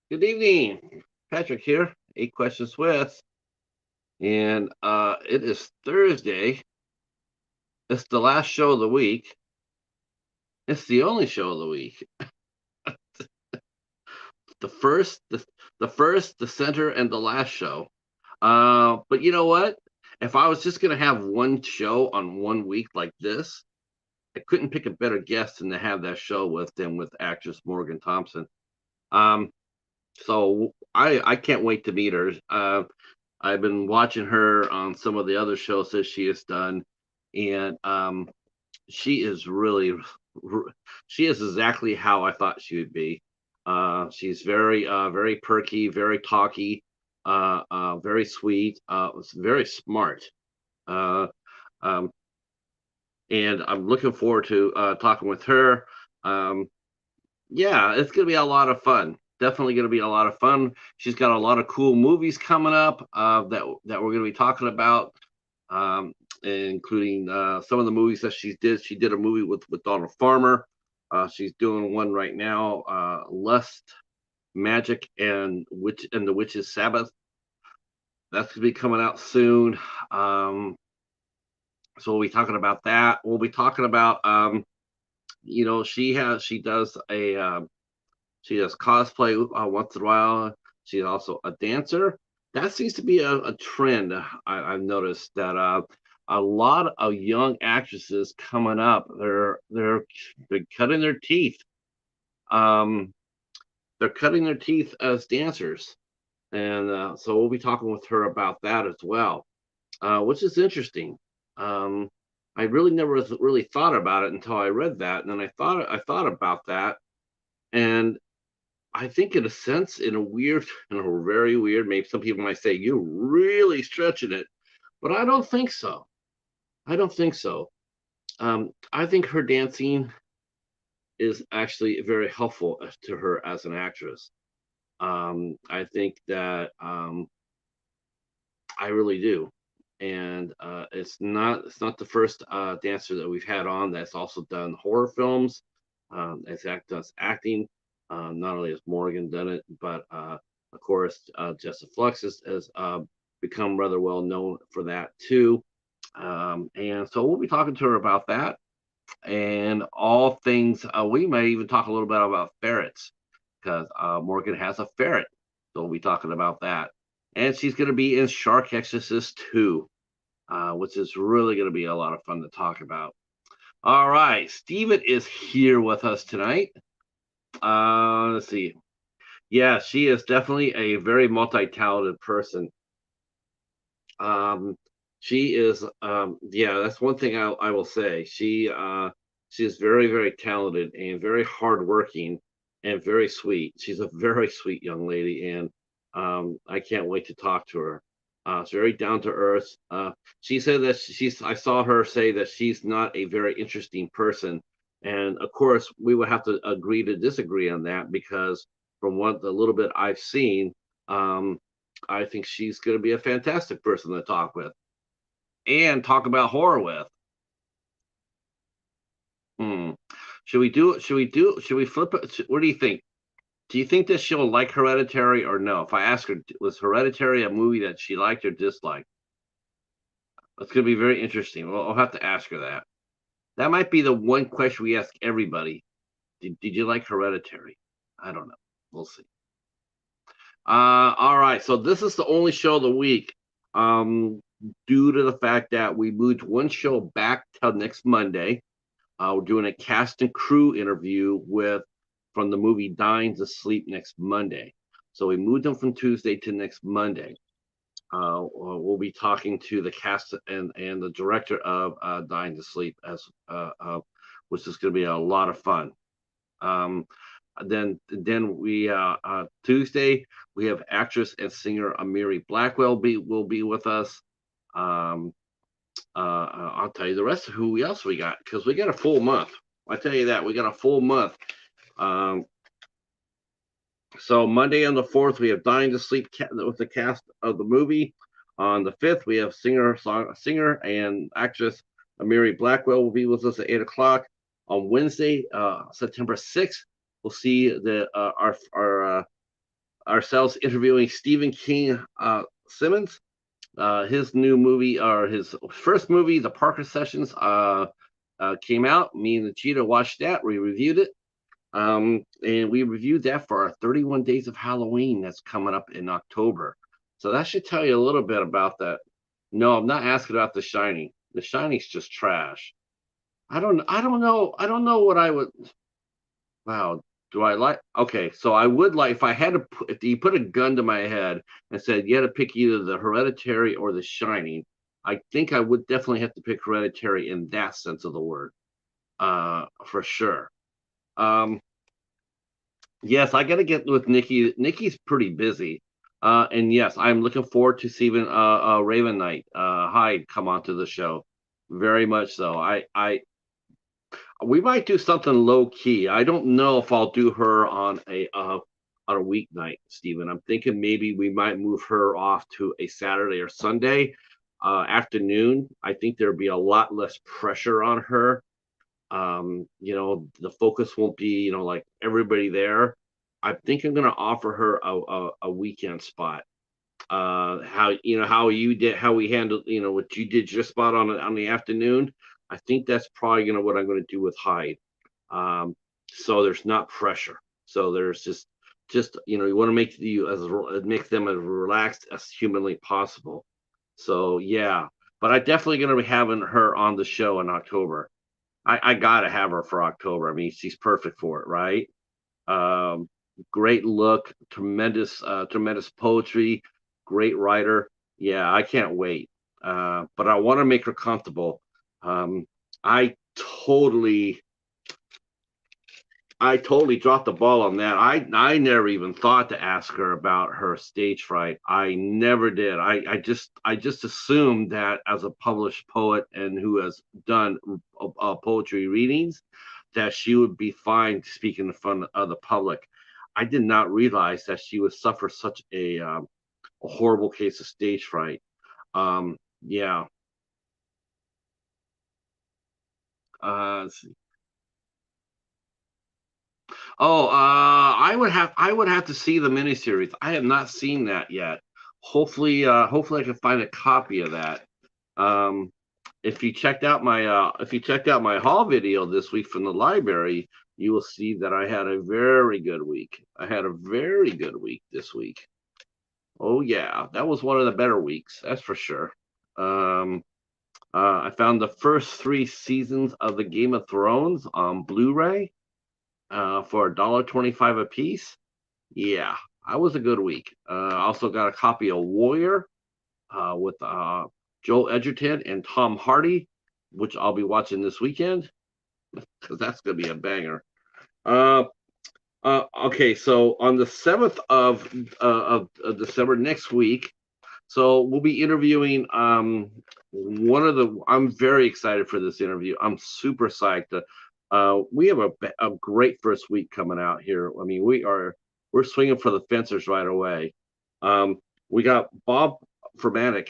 Good evening. Patrick here, Eight Questions with, and it is Thursday. It's the last show of the week. It's the only show of the week. The first, the center, and the last show. But you know what? If I was just gonna have one show on one week like this, I couldn't pick a better guest than to have that show with them with actress Morgan Thompson. Um, so I can't wait to meet her. I've been watching her on some of the other shows that she has done, and she is really, she is exactly how I thought she would be. She's very perky, very talky, very sweet, very smart. Uh, um, and I'm looking forward to talking with her. Um, yeah, it's gonna be a lot of fun. Definitely gonna be a lot of fun. She's got a lot of cool movies coming up that we're gonna be talking about, um, including some of the movies that she did. She did a movie with Donald Farmer. She's doing one right now, Lust, Magic, and the Witch's Sabbath. That's gonna be coming out soon. Um, so we'll be talking about that. We'll be talking about she does a she does cosplay once in a while. She's also a dancer. That seems to be a trend. I've noticed that a lot of young actresses coming up, they're cutting their teeth. Um, they're cutting their teeth as dancers, and so we'll be talking with her about that as well, which is interesting. Um, I really never really thought about it until I read that, and then I thought about that, and I think in a sense, in a very weird, maybe some people might say you're really stretching it, but I don't think so. I don't think so. I think her dancing is actually very helpful to her as an actress. I think that I really do, and it's not the first dancer that we've had on that's also done horror films. Does acting. Not only has Morgan done it, but of course, Jessica Flux has become rather well known for that too. And so we'll be talking to her about that and all things. We may even talk a little bit about ferrets because Morgan has a ferret. So we'll be talking about that. And she's going to be in Shark Exorcist 2, which is really going to be a lot of fun to talk about. All right. Steven is here with us tonight. Let's see. Yeah, she is definitely a very multi-talented person. Um, she is, yeah, that's one thing I will say. She is very talented and very hardworking and very sweet. She's a very sweet young lady, and I can't wait to talk to her. She's very down to earth. She said that I saw her say that she's not a very interesting person, and of course we would have to agree to disagree on that because from what the little bit I've seen, um, I think she's going to be a fantastic person to talk with and talk about horror with. Hmm. Should we do it? Should we flip it? What do you think? Do you think that she'll like Hereditary or no? If I ask her, was Hereditary a movie that she liked or disliked? It's going to be very interesting. Well, I'll have to ask her that. That might be the one question we ask everybody. Did you like Hereditary? I don't know. We'll see. All right. So this is the only show of the week. Due to the fact that we moved one show back till next Monday. We're doing a cast and crew interview with from the movie Dying to Sleep next Monday. So we moved them from Tuesday to next Monday. We'll be talking to the cast and the director of Dying to Sleep which is going to be a lot of fun. Um, then we Tuesday we have actress and singer Amiri Blackwell will be with us. Um, I'll tell you the rest of who else we got because we got a full month. I tell you that we got a full month. Um, so Monday on the 4th we have Dying to Sleep with the cast of the movie. On the 5th we have singer and actress Amiri Blackwell will be with us at 8 o'clock. On Wednesday, September 6th, we'll see the our ourselves interviewing Stephen King Simmons. His new movie, or his first movie, The Parker Sessions, came out. Me and the Cheetah watched that. We reviewed it. And we reviewed that for our 31 Days of Halloween that's coming up in October. So that should tell you a little bit about that. No, I'm not asking about The Shining. The Shining's just trash. I don't know what I would. Wow. Do I like? Okay, so I would like, if I had to put, if you put a gun to my head and said you had to pick either The Hereditary or The Shining, I think I would definitely have to pick Hereditary in that sense of the word, for sure. Um, yes, I got to get with Nikki. Nikki's pretty busy, and yes, I'm looking forward to seeing Raven Knight Hyde come onto the show. Very much so. We might do something low key. I don't know if I'll do her on a weeknight, Stephen. I'm thinking maybe we might move her off to a Saturday or Sunday afternoon. I think there'd be a lot less pressure on her. The focus won't be, like everybody there. I think I'm gonna offer her a weekend spot. How we handled, what you did your spot on the afternoon. I think that's probably what I'm gonna do with Hyde. Um, so there's not pressure. So there's just you want to make them as relaxed as humanly possible. So yeah, but I definitely gonna be having her on the show in October. I gotta have her for October. I mean, she's perfect for it, right? Um, Great look, tremendous poetry, great writer. Yeah, I can't wait. But I want to make her comfortable. Um, I totally I totally dropped the ball on that. I never even thought to ask her about her stage fright. I never did. I just assumed that as a published poet and who has done poetry readings, that she would be fine speaking in front of the public. I did not realize that she would suffer such a horrible case of stage fright. Yeah. Let's see. Oh, I would have to see the miniseries. I have not seen that yet. Hopefully I can find a copy of that. Um, if you checked out my haul video this week from the library, you will see that I had a very good week. I had a very good week this week. Oh yeah, that was one of the better weeks, that's for sure. Um, I found the first three seasons of the Game of Thrones on Blu-ray for $1.25 a piece. Yeah, that was a good week. I also got a copy of Warrior with Joel Edgerton and Tom Hardy, which I'll be watching this weekend because that's going to be a banger. Uh, okay, so on the 7th of December next week, so we'll be interviewing I'm very excited for this interview. I'm super psyched. We have a great first week coming out here. I mean, we're swinging for the fences right away. We got Bob Fermatic,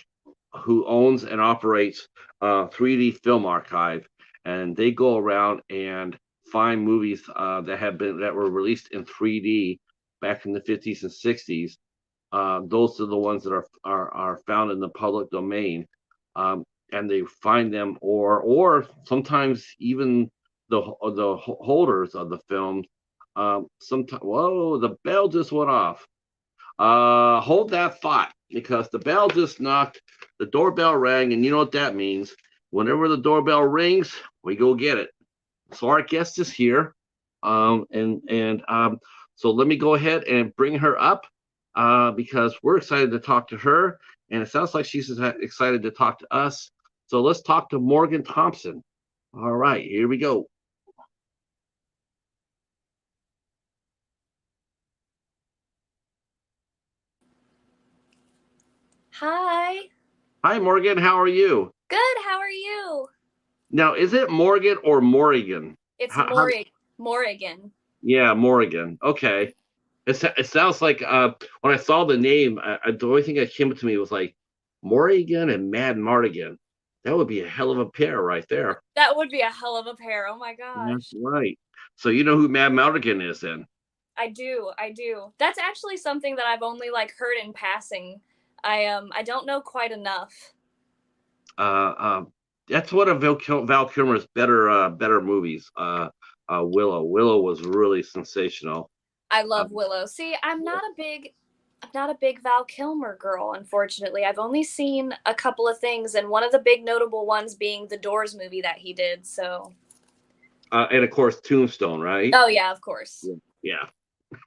who owns and operates 3D Film Archive, and they go around and find movies that were released in 3D back in the 50s and 60s. Those are the ones that are found in the public domain, and they find them, or sometimes even the holders of the film. Sometimes, whoa, the bell just went off. Hold that thought because the bell just knocked. The doorbell rang, and you know what that means. Whenever the doorbell rings, we go get it. So our guest is here, and so let me go ahead and bring her up because we're excited to talk to her, and it sounds like she's excited to talk to us. So let's talk to Morrigan Thompson. All right, here we go. Hi. Hi, Morgan. How are you? Good. How are you? Now, is it Morgan or Morrigan? It's How, Morrigan. yeah, Morrigan. Okay. It sounds like when I saw the name, the only thing that came to me was like Morrigan and Mad Mardigan. That would be a hell of a pair right there. That would be a hell of a pair. Oh my That's gosh. right. So you know who Mad Mardigan is then? I do. I do. That's actually something that I've only like heard in passing. I don't know quite enough. Uh, that's one of Val Kilmer's better movies. Willow was really sensational. I Uh, love Willow. See, I'm not a big Val Kilmer girl, unfortunately. I've only seen a couple of things, and one of the big notable ones being the Doors movie that he did. So, and of course Tombstone, right? oh yeah, of course, Yeah.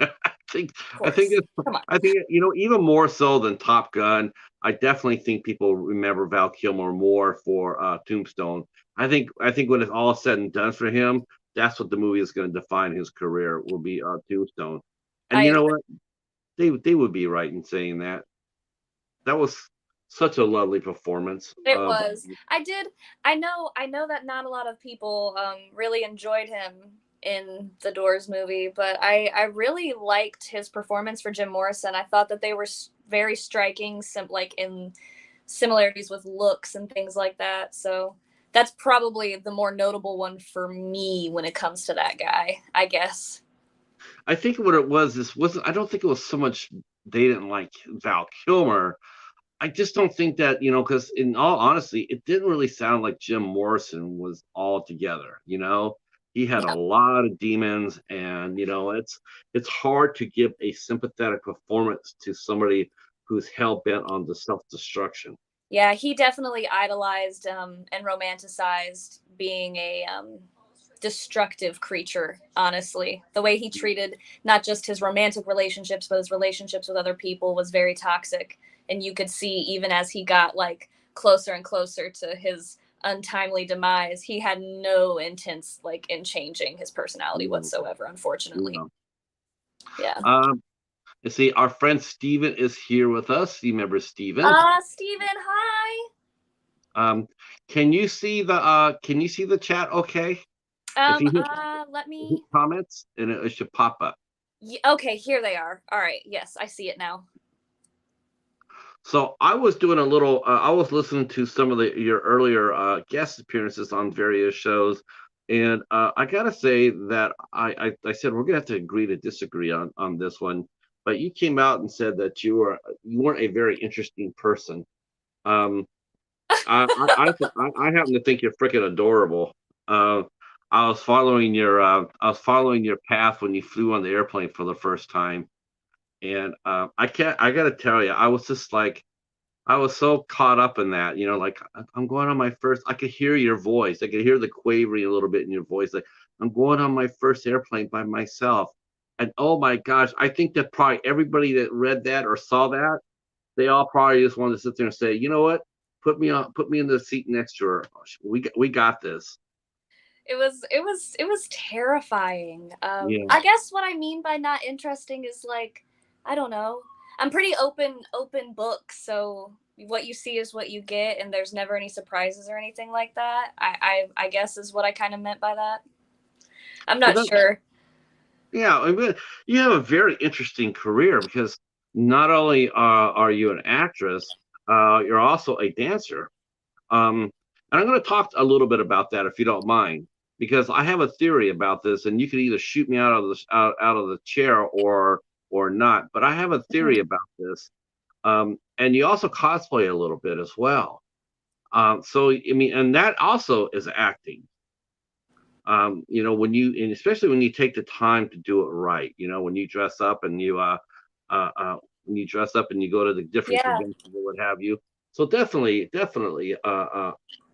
I think of I think course. Come on. even more so than Top Gun. I definitely think people remember Val Kilmer more for Tombstone. I think when it's all said and done for him, that's what the movie is going to define his career. Will be Tombstone. And I you know agree. what? They would be right in saying that. That was such a lovely performance. It was. I know that not a lot of people really enjoyed him in the Doors movie, but I really liked his performance for Jim Morrison. I thought that they were very striking, like in similarities with looks and things like that. So that's probably the more notable one for me when it comes to that guy, I guess. I think what it was this wasn't. I don't think it was so much they didn't like Val Kilmer. I just don't think that, because in all honesty, it didn't really sound like Jim Morrison was all together. He had a Yeah. lot of demons, and it's hard to give a sympathetic performance to somebody who's hell bent on the self destruction. Yeah, he definitely idolized and romanticized being a destructive creature, honestly. The way he treated not just his romantic relationships, but his relationships with other people was very toxic. And you could see even as he got like closer and closer to his untimely demise, he had no intents like in changing his personality No, whatsoever, unfortunately. no. Yeah. You see, our friend Steven is here with us. You remember Steven? Steven, hi. Um, can you see the chat okay? If you Let hit me. comments, and it should pop up. Okay, here they are. All right. Yes, I see it now. So I was doing a little. I was listening to some of your earlier guest appearances on various shows, and I gotta say that I said we're gonna have to agree to disagree on this one. But you came out and said that you weren't a very interesting person. Um, I happen to think you're freaking adorable. Uh, I was following your path when you flew on the airplane for the first time, and I gotta tell you, I was just like. I was so caught up in that, like I'm going on my first. I could hear your voice. I could hear the quavering a little bit in your voice. Like I'm going on my first airplane by myself. And oh my gosh, I think that probably everybody that read that or saw that, they all probably just wanted to sit there and say, you know what, put me in the seat next to her. We got this. It was terrifying. Yeah. I guess what I mean by not interesting is like, I don't know. I'm pretty open book, so what you see is what you get, and there's never any surprises or anything like that. I guess is what I kind of meant by that. I'm So not that sure. yeah, I mean, you have a very interesting career because not only are you an actress, you're also a dancer. Um, and I'm going to talk a little bit about that if you don't mind, because I have a theory about this, and you can either shoot me out of the chair or not. But I have a theory Mhm. about this. And you also cosplay a little bit as well. So I mean, and that also is acting. And especially when you take the time to do it right. When you dress up and uh, uh, you dress up and you go to the different Yeah. conventions or what have you. So definitely, a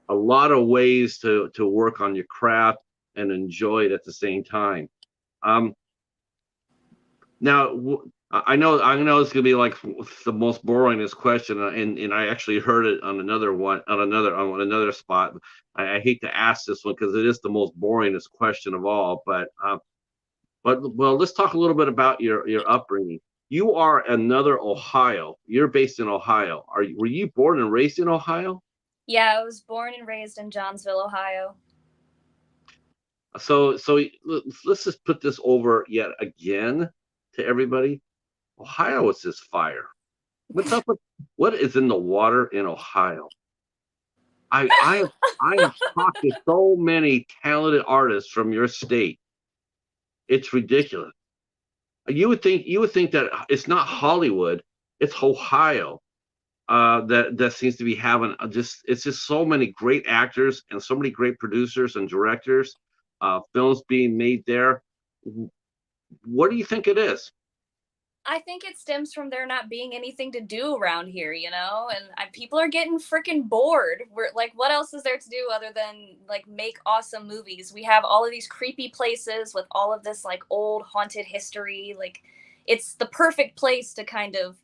lot of ways to work on your craft and enjoy it at the same time. Um, I know it's gonna be like the most boringest question, and I actually heard it on another spot. I hate to ask this one because it is the most boringest question of all. But well, let's talk a little bit about your upbringing. You are another Ohio. You're based in Ohio. Were you born and raised in Ohio? Yeah, I was born and raised in Johnsville, Ohio. So let's just put this over yet again to everybody. Ohio is this fire. What's up with what is in the water in Ohio? I have talked to so many talented artists from your state. It's ridiculous. You would think that it's not Hollywood, it's Ohio. That seems to be having it's just so many great actors and so many great producers and directors, films being made there. What do you think it is? I think it stems from there not being anything to do around here, you know, and people are getting freaking bored. We're like, what else is there to do other than like make awesome movies? We have all of these creepy places with all of this like old haunted history. Like, it's the perfect place to kind of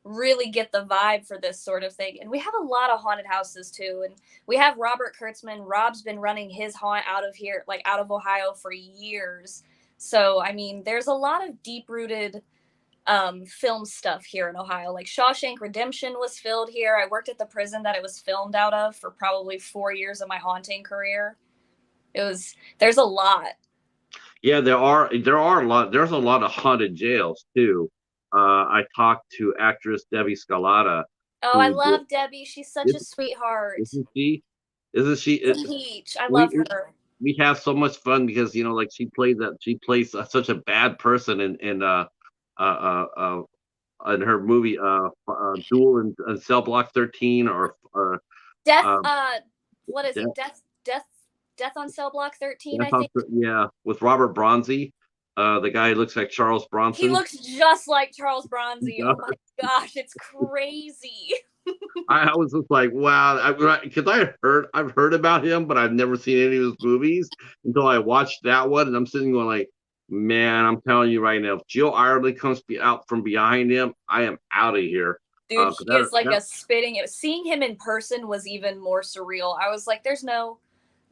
really get the vibe for this sort of thing. And we have a lot of haunted houses too. And we have Robert Kurtzman. Rob's been running his haunt out of here, like out of Ohio for years. So, I mean, there's a lot of deep rooted film stuff here in Ohio. Like Shawshank Redemption was filmed here. I worked at the prison that it was filmed out of for probably 4 years of my haunting career. There's a lot. Yeah, there are a lot. There's a lot of haunted jails too. I talked to actress Debbie Scalata, Oh, I who love Debbie. She's such a isn't, sweetheart. isn't she? Isn't she? Peach. I We love her. we have so much fun because like she plays such a bad person uh, uh, in her movie Duel in Cell Block 13 or Death uh, what is Death, it? Death on Cell Block 13, I think. yeah, with Robert Bronzy, the guy who looks like Charles He Bronson. looks just like Charles Bronzy. Oh my gosh, it's crazy. I was just like, wow, because I've heard about him, but I've never seen any of his movies until I watched that one, and I'm sitting going like, man, I'm telling you right now, if Jill Ireland comes out from behind him, I am out of here. Dude, 'Cause he is like a spitting. Seeing him in person was even more surreal. I was like, there's no,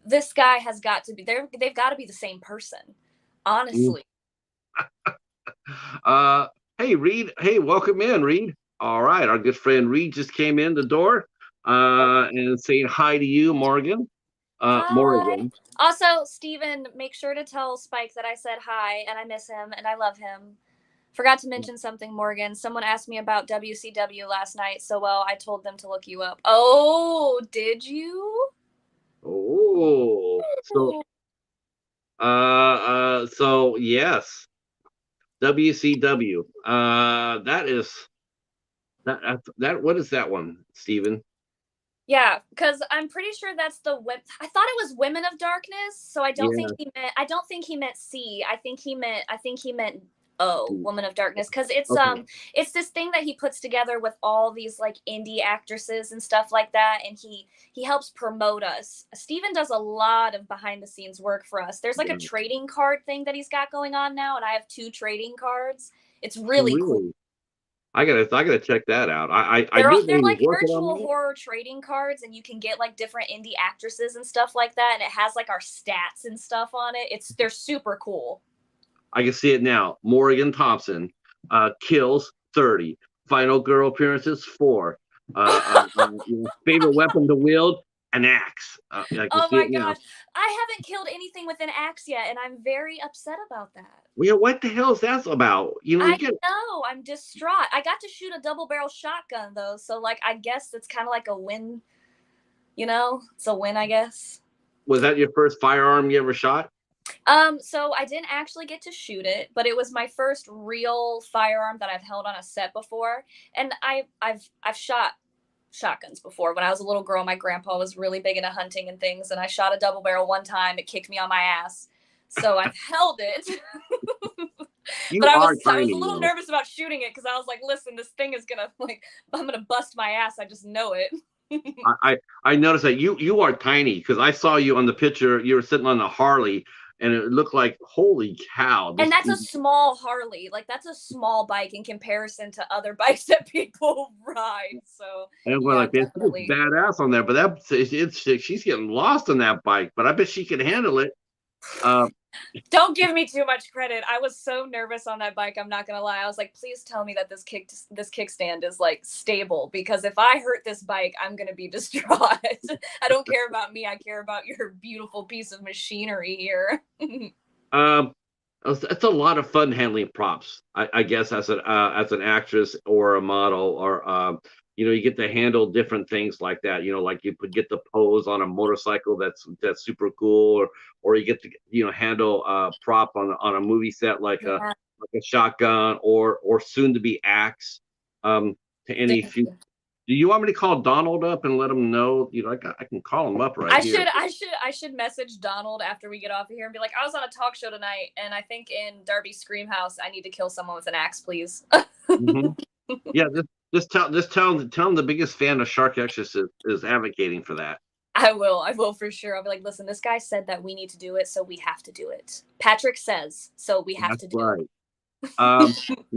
this guy has got to be there. They've got to be the same person, honestly. uh, hey Reed, hey, welcome in, Reed. All right, our good friend Reed just came in the door, and saying hi to you, Morgan. Hi. Morrigan. Also, Steven, make sure to tell Spike that I said hi and I miss him and I love him. Forgot to mention something, Morgan. Someone asked me about WCW last night, so well, I told them to look you up. Oh, did you? Oh, so yes, WCW. That is that. What is that one, Steven? Yeah, because I'm pretty sure that's the I thought it was Women of Darkness, so I don't think Yeah. he meant. I don't think he meant C. I think he meant. I think he meant O, Woman of Darkness, because Okay. it's this thing that he puts together with all these like indie actresses and stuff like that, and he helps promote us. Steven does a lot of behind the scenes work for us. There's like a Yeah. trading card thing that he's got going on now, and I have 2 trading cards. It's Oh, really cool. really? I gotta check that out. I they're knew they they're were like working on virtual that. horror trading cards, and you can get like different indie actresses and stuff like that, and it has like our stats and stuff on it. They're super cool. I can see it now. Morrigan Thompson, kills 30. Final girl appearances 4. Favorite weapon to wield, an axe. I can Oh see my it now. gosh, I haven't killed anything with an axe yet, and I'm very upset about that. Well, what the hell is that about? You I get know, I'm distraught. I got to shoot a double barrel shotgun though, so like I guess it's kind of like a win. It's a win, I guess. Was that your first firearm you ever shot? So I didn't actually get to shoot it, but it was my first real firearm that I've held on a set before. And I've shot shotguns before. When I was a little girl, my grandpa was really big into hunting and things, and I shot a double barrel one time. It kicked me on my ass. So I've held it. But You I are was a tiny little though. nervous about shooting it because I was like, listen, this thing is gonna like I'm gonna bust my ass. I just know it. I noticed that you are tiny because I saw you on the picture. You were sitting on a Harley, and it looked like holy cow. And This that's a small Harley. Like that's a small bike in comparison to other bikes that people ride. So and we're yeah, like, man, she looks definitely. badass on there. But she's getting lost on that bike. But I bet she can handle it. Uh, Don't give me too much credit. I was so nervous on that bike. I'm not gonna lie. I was like, please tell me that this kickstand is like stable, because if I hurt this bike, I'm gonna be distraught. I don't care about me. I care about your beautiful piece of machinery here. um, it's a lot of fun handling props. I guess as an actress or a model or you get to handle different things like that. Like you could get the pose on a motorcycle that's super cool, or you get to handle prop on a movie set like a Yeah. like a shotgun or soon to be axe, to any Thank future. you. Do you want me to call Donald up and let him know? I can call him up right here. I should message Donald after we get off of here and be like, I was on a talk show tonight, and I think in Darby's Scream House, I need to kill someone with an axe, please. Hmm. Yeah, tell him the biggest fan of Shark Exorcist is advocating for that. I will for sure. I'll be like, listen, this guy said that we need to do it, so we have to do it. Patrick says, so we have That's to do right.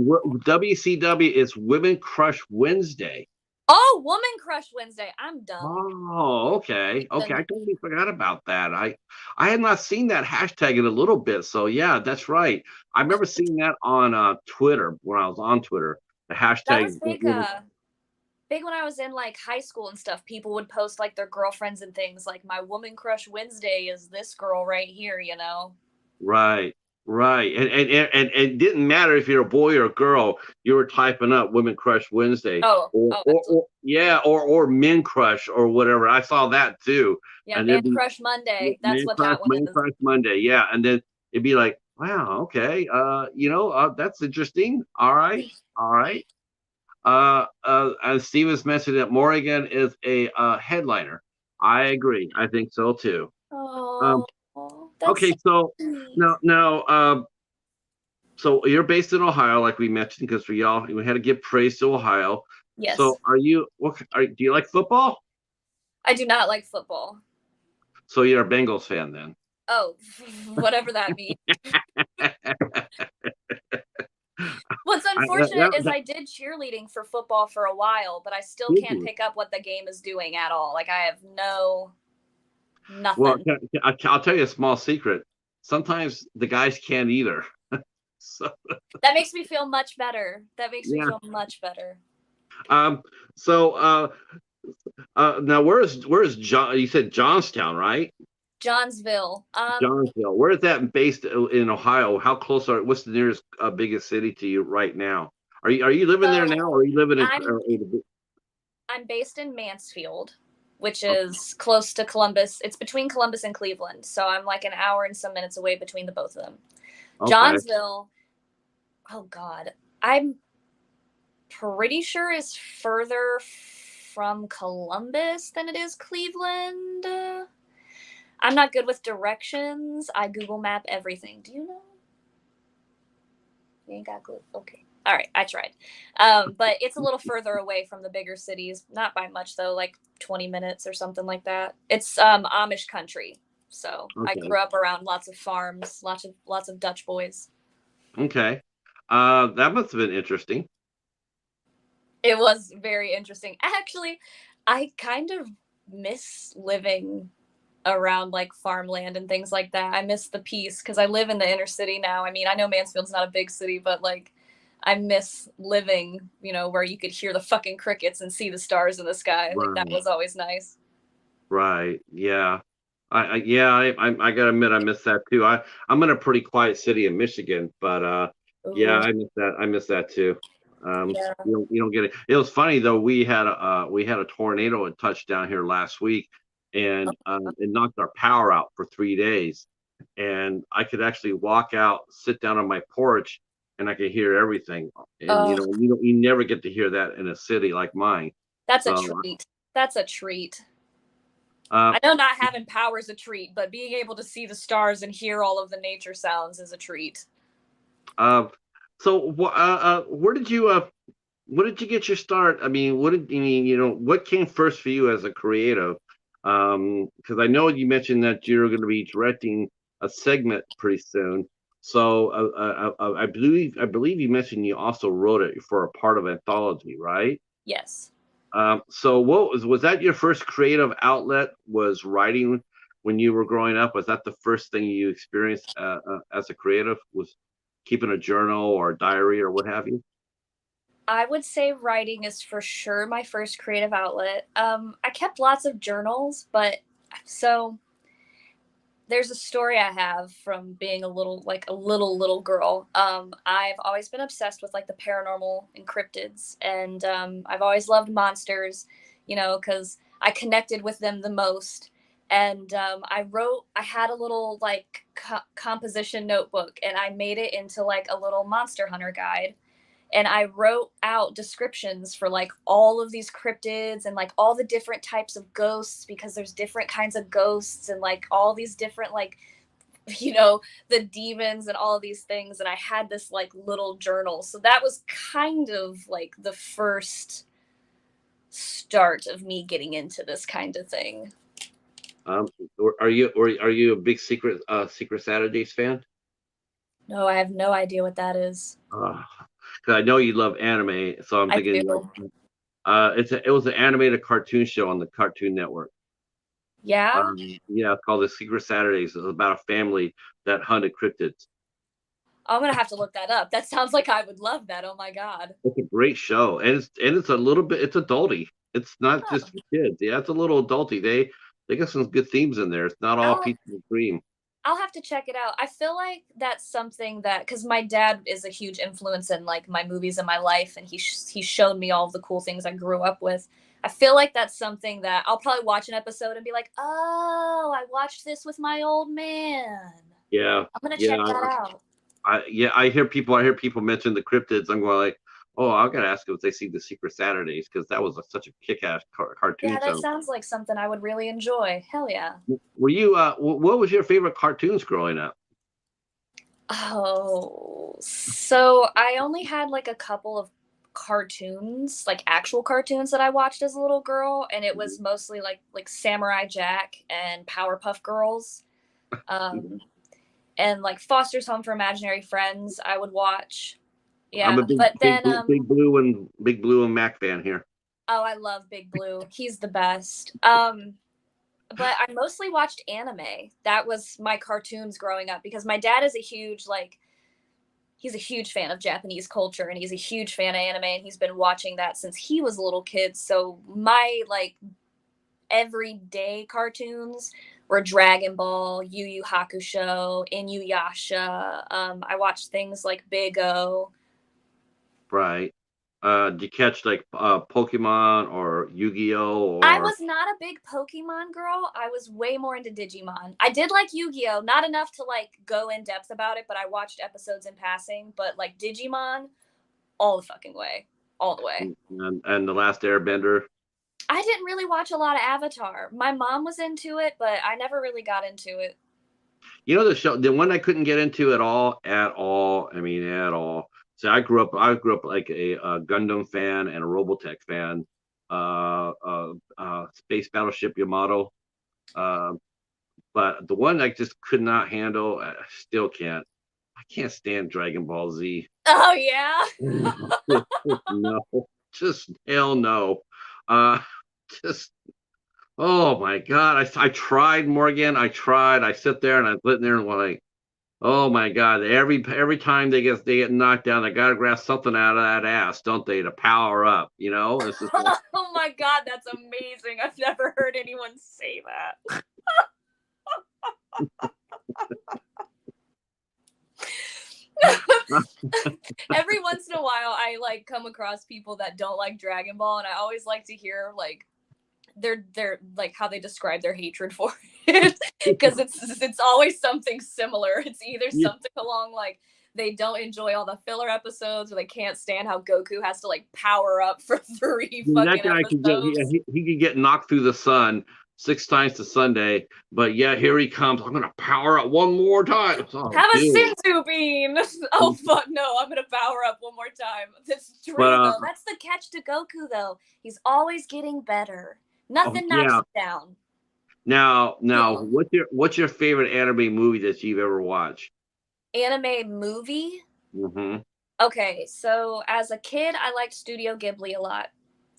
WCW is Women Crush Wednesday. Oh, Woman Crush Wednesday. I'm done. Oh, okay. Okay. I totally forgot about that. I had not seen that hashtag in a little bit. So yeah, that's right. I remember seeing that on Twitter when I was on Twitter. The That hashtag. was big when I was in like high school and stuff. People would post like their girlfriends and things like my Woman Crush Wednesday is this girl right here, you know. Right. Right. And it didn't matter if you're a boy or a girl, you were typing up Women Crush Wednesday Absolutely. or Men Crush or whatever. I saw that too. Yeah, And Man it'd be Crush Monday. That's what that one Man is. Crush Monday. Yeah. And then it'd be like, wow, okay. That's interesting. All right. All right. As Stevens mentioned that Morrigan is a headliner. I agree. I think so too. Um, Oh, that's okay, so so sweet. now, so you're based in Ohio, like we mentioned, because we had to give praise to Ohio. So Yes. do you like football? I do not like football. So you're a Bengals fan then? Oh, whatever that means. What's unfortunate is I did cheerleading for football for a while, but I still Did can't you? pick up what the game is doing at all. Like I have Well, nothing. I'll tell you a small secret. Sometimes the guys can't either. So That makes me feel much better. That makes me yeah. feel much better. Um. So now where's John? You said Johnstown, right? Johnsville. Johnsville. Where is that based in Ohio? How close what's the nearest biggest city to you right now? Are you living there now, So or are you living in? I'm based in Mansfield, which Okay. is close to Columbus. It's between Columbus and Cleveland, so I'm like an hour and some minutes away between the both of them. Okay. Johnsville, oh God, I'm pretty sure is further from Columbus than it is Cleveland. I'm not good with directions. I Google Map everything. Do you know? You ain't got Google. Okay. All right, I tried. But it's a little further away from the bigger cities. Not by much though, like 20 minutes or something like that. It's Amish country. So I Okay. grew up around lots of farms, lots of Dutch boys. Okay. That must have been interesting. It was very interesting. Actually, I kind of miss living around like farmland and things like that. I miss the peace because I live in the inner city now. I mean, I know Mansfield's not a big city, but like I miss living, where you could hear the fucking crickets and see the stars in the sky. Like that Right. was always nice. Right. Yeah. I gotta admit I miss that too. I'm in a pretty quiet city in Michigan, but yeah, Ooh, I miss that. I miss that too. yeah. You don't get it. It was funny though. We had a tornado that touched down here last week, and it knocked our power out for 3 days. And I could actually walk out, sit down on my porch, and I could hear everything. And Oh, you never get to hear that in a city like mine. that's a So treat. That's a treat. uh, I know not having power is a treat, but being able to see the stars and hear all of the nature sounds is a treat. uh, where did you get your start? I mean, what did you mean? What came first for you as a creative? Because I know you mentioned that you're going to be directing a segment pretty soon. So I believe you mentioned you also wrote it for a part of anthology, right? Yes. So what was that your first creative outlet? Was writing when you were growing up? Was that the first thing you experienced as a creative? Was keeping a journal or a diary or what have you? I would say writing is for sure my first creative outlet. I kept lots of journals, but so there's a story I have from being a little girl. I've always been obsessed with like the paranormal and cryptids, and I've always loved monsters, because I connected with them the most. And I had a little like composition notebook, and I made it into like a little Monster Hunter guide. And I wrote out descriptions for like all of these cryptids and like all the different types of ghosts, because there's different kinds of ghosts and like all these different like, you know, the demons and all of these things. And I had this like little journal. So that was kind of like the first start of me getting into this kind of thing. Um, are you a big Secret Saturdays fan? No, I have no idea what that is. Uh, 'Cause I know you love anime, so I'm I thinking like do. it was an animated cartoon show on the Cartoon Network. Yeah. Yeah, it's called the Secret Saturdays. It's about a family that hunted cryptids. I'm gonna have to look that up. That sounds like I would love that. Oh my god. It's a great show, and it's a little bit it's adulty. It's not just Oh, for kids. Yeah, it's a little adulty. They got some good themes in there. It's not all I'll peaches and cream. I'll have to check it out. I feel like that's something that, because my dad is a huge influence in like my movies and my life, and he's shown me all of the cool things I grew up with. I feel like that's something that I'll probably watch an episode and be like, "Oh, I watched this with my old man. Yeah, I'm gonna yeah. check that out." I hear people mention the cryptids. I'm going like, oh, I gotta ask them if they see the Secret Saturdays because that was such a kick-ass Yeah, cartoon that show. sounds like something I would really enjoy. Hell yeah. Were you? What was your favorite cartoons growing up? Oh, so I only had like a couple of cartoons, like actual cartoons that I watched as a little girl, and it was mostly like Samurai Jack and Powerpuff Girls. Um and like Foster's Home for Imaginary Friends I would watch. I'm Yeah, a big but big then Blue- big blue and Mac fan here. oh, I love Big Blue. He's the best. But I mostly watched anime. That was my cartoons growing up, because my dad is a huge like he's a huge fan of Japanese culture, and he's a huge fan of anime, and he's been watching that since he was a little kid. So my like everyday cartoons were Dragon Ball, Yu Yu Hakusho, Inuyasha. I watched things like Big O. Right. Do you catch like Pokemon or Yu-Gi-Oh I or was not a big Pokemon girl. I was way more into Digimon. I did like Yu-Gi-Oh, not enough to like go in depth about it, but I watched episodes in passing. But like Digimon, all the fucking way, all the way. and the Last Airbender? I didn't really watch a lot of Avatar. My mom was into it, but I never really got into it. You know the one I couldn't get into at all. I mean, at all. So I grew up like a Gundam fan and a Robotech fan. Space Battleship Yamato. Uh, but the one I just could not handle, I still can't. I can't stand Dragon Ball Z. Oh yeah. No, just hell no. Uh, just oh my God. I tried, Morgan. I tried. I sit there and I sit there and like, oh my God. Every time they get knocked down, they gotta grab something out of that ass, don't they, to power up, you know? It's just like, Oh my god, that's amazing. I've never heard anyone say that. Every once in a while I like come across people that don't like Dragon Ball, and I always like to hear like their like how they describe their hatred for it, because it's always something similar. It's either yeah, something along like they don't enjoy all the filler episodes, or they can't stand how Goku has to like power up for 3 that fucking guy can get episodes. he can get knocked through the sun 6 times to Sunday, but yeah, here he comes. I'm gonna power up one more time. Oh, Have a dude. Senzu bean. Oh fuck no, I'm gonna power up one more time. That's But true though. That's the catch to Goku though. He's always getting better. oh Nothing knocks yeah. him down. Now, what's your favorite anime movie that you've ever watched? Anime movie? Hmm. Okay, so as a kid, I liked Studio Ghibli a lot.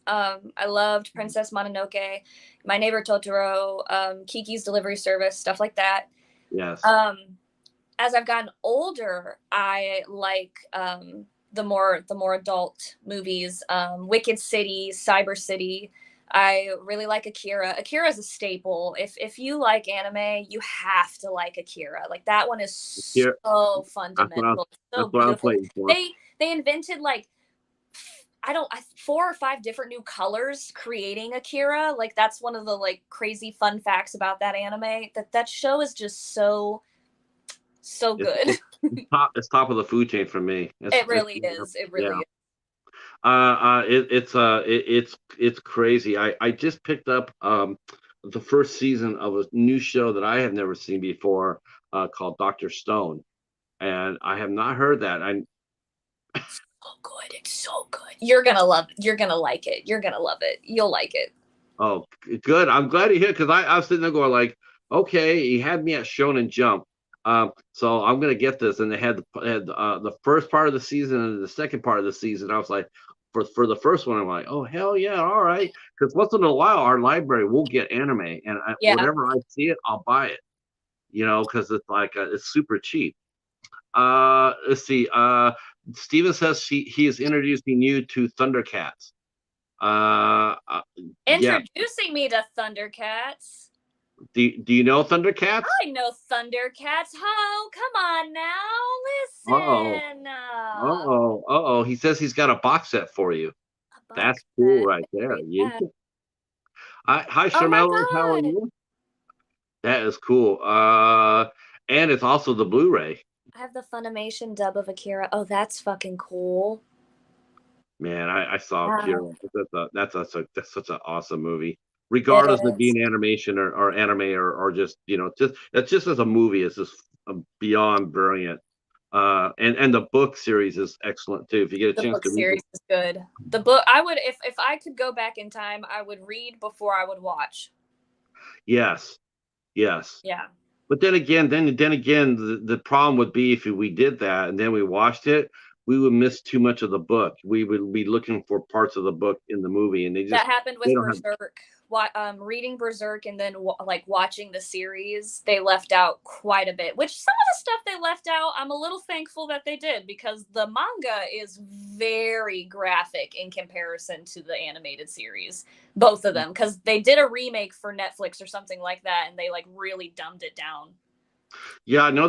I loved Princess Mononoke, My Neighbor Totoro, Kiki's Delivery Service, stuff like that. Yes. Um, as I've gotten older, I like the more adult movies, Wicked City, Cyber City. I really like Akira. Akira is a staple. If you like anime, you have to like Akira. Like that one is Here, so that's what I was, fundamental, that's so what I was beautiful. waiting for. They invented like 4 or 5 different new colors creating Akira. Like that's one of the like crazy fun facts about that anime. That show is just so It's good. it's top of the food chain for me. It really is. It Yeah. really is. It's crazy. I just picked up the first season of a new show that I have never seen before, called Doctor Stone, and I have not heard that. So good. It's so good. You're gonna love it. You're gonna like it. You're gonna love it. You'll like it. Oh, good. I'm glad to hear, because I was sitting there going like, okay, he had me at Shonen Jump, so I'm gonna get this. And they had the first part of the season and the second part of the season. I was like, for the first one, I'm like, oh hell yeah, all right. Because once in a while, our library will get anime, and Yeah. whenever I see it, I'll buy it. Because it's like it's super cheap. Let's see. Steven says he is introducing you to Thundercats. Yeah. Introducing me to Thundercats. Do you know Thundercats? I know Thundercats. Oh, come on now. Uh-oh. Listen. Uh-oh. Uh-oh. He says he's got a box set for you. A That's box cool set. right there. Yeah. Yeah. Hi, Oh my Shermello. How are god. you? That is cool. And it's also the Blu-ray. I have the Funimation dub of Akira. Oh, that's fucking cool. Man, I saw Kira. Wow. That's such an awesome movie. It Regardless of is. being animation or anime or just, just that's just as a movie, it's just beyond brilliant. And the book series is excellent too. If you get a The chance book to read it. series is good. The book I would if I could go back in time, I would read before I would watch. Yes. Yes. Yeah. But then again, the problem would be if we did that and then we watched it, we would miss too much of the book. We would be looking for parts of the book in the movie, and That happened they with don't have. Berserk. Reading Berserk and then like watching the series, they left out quite a bit. Which some of the stuff they left out, I'm a little thankful that they did because the manga is very graphic in comparison to the animated series. Both of them, because they did a remake for Netflix or something like that, and they like really dumbed it down. Yeah, I know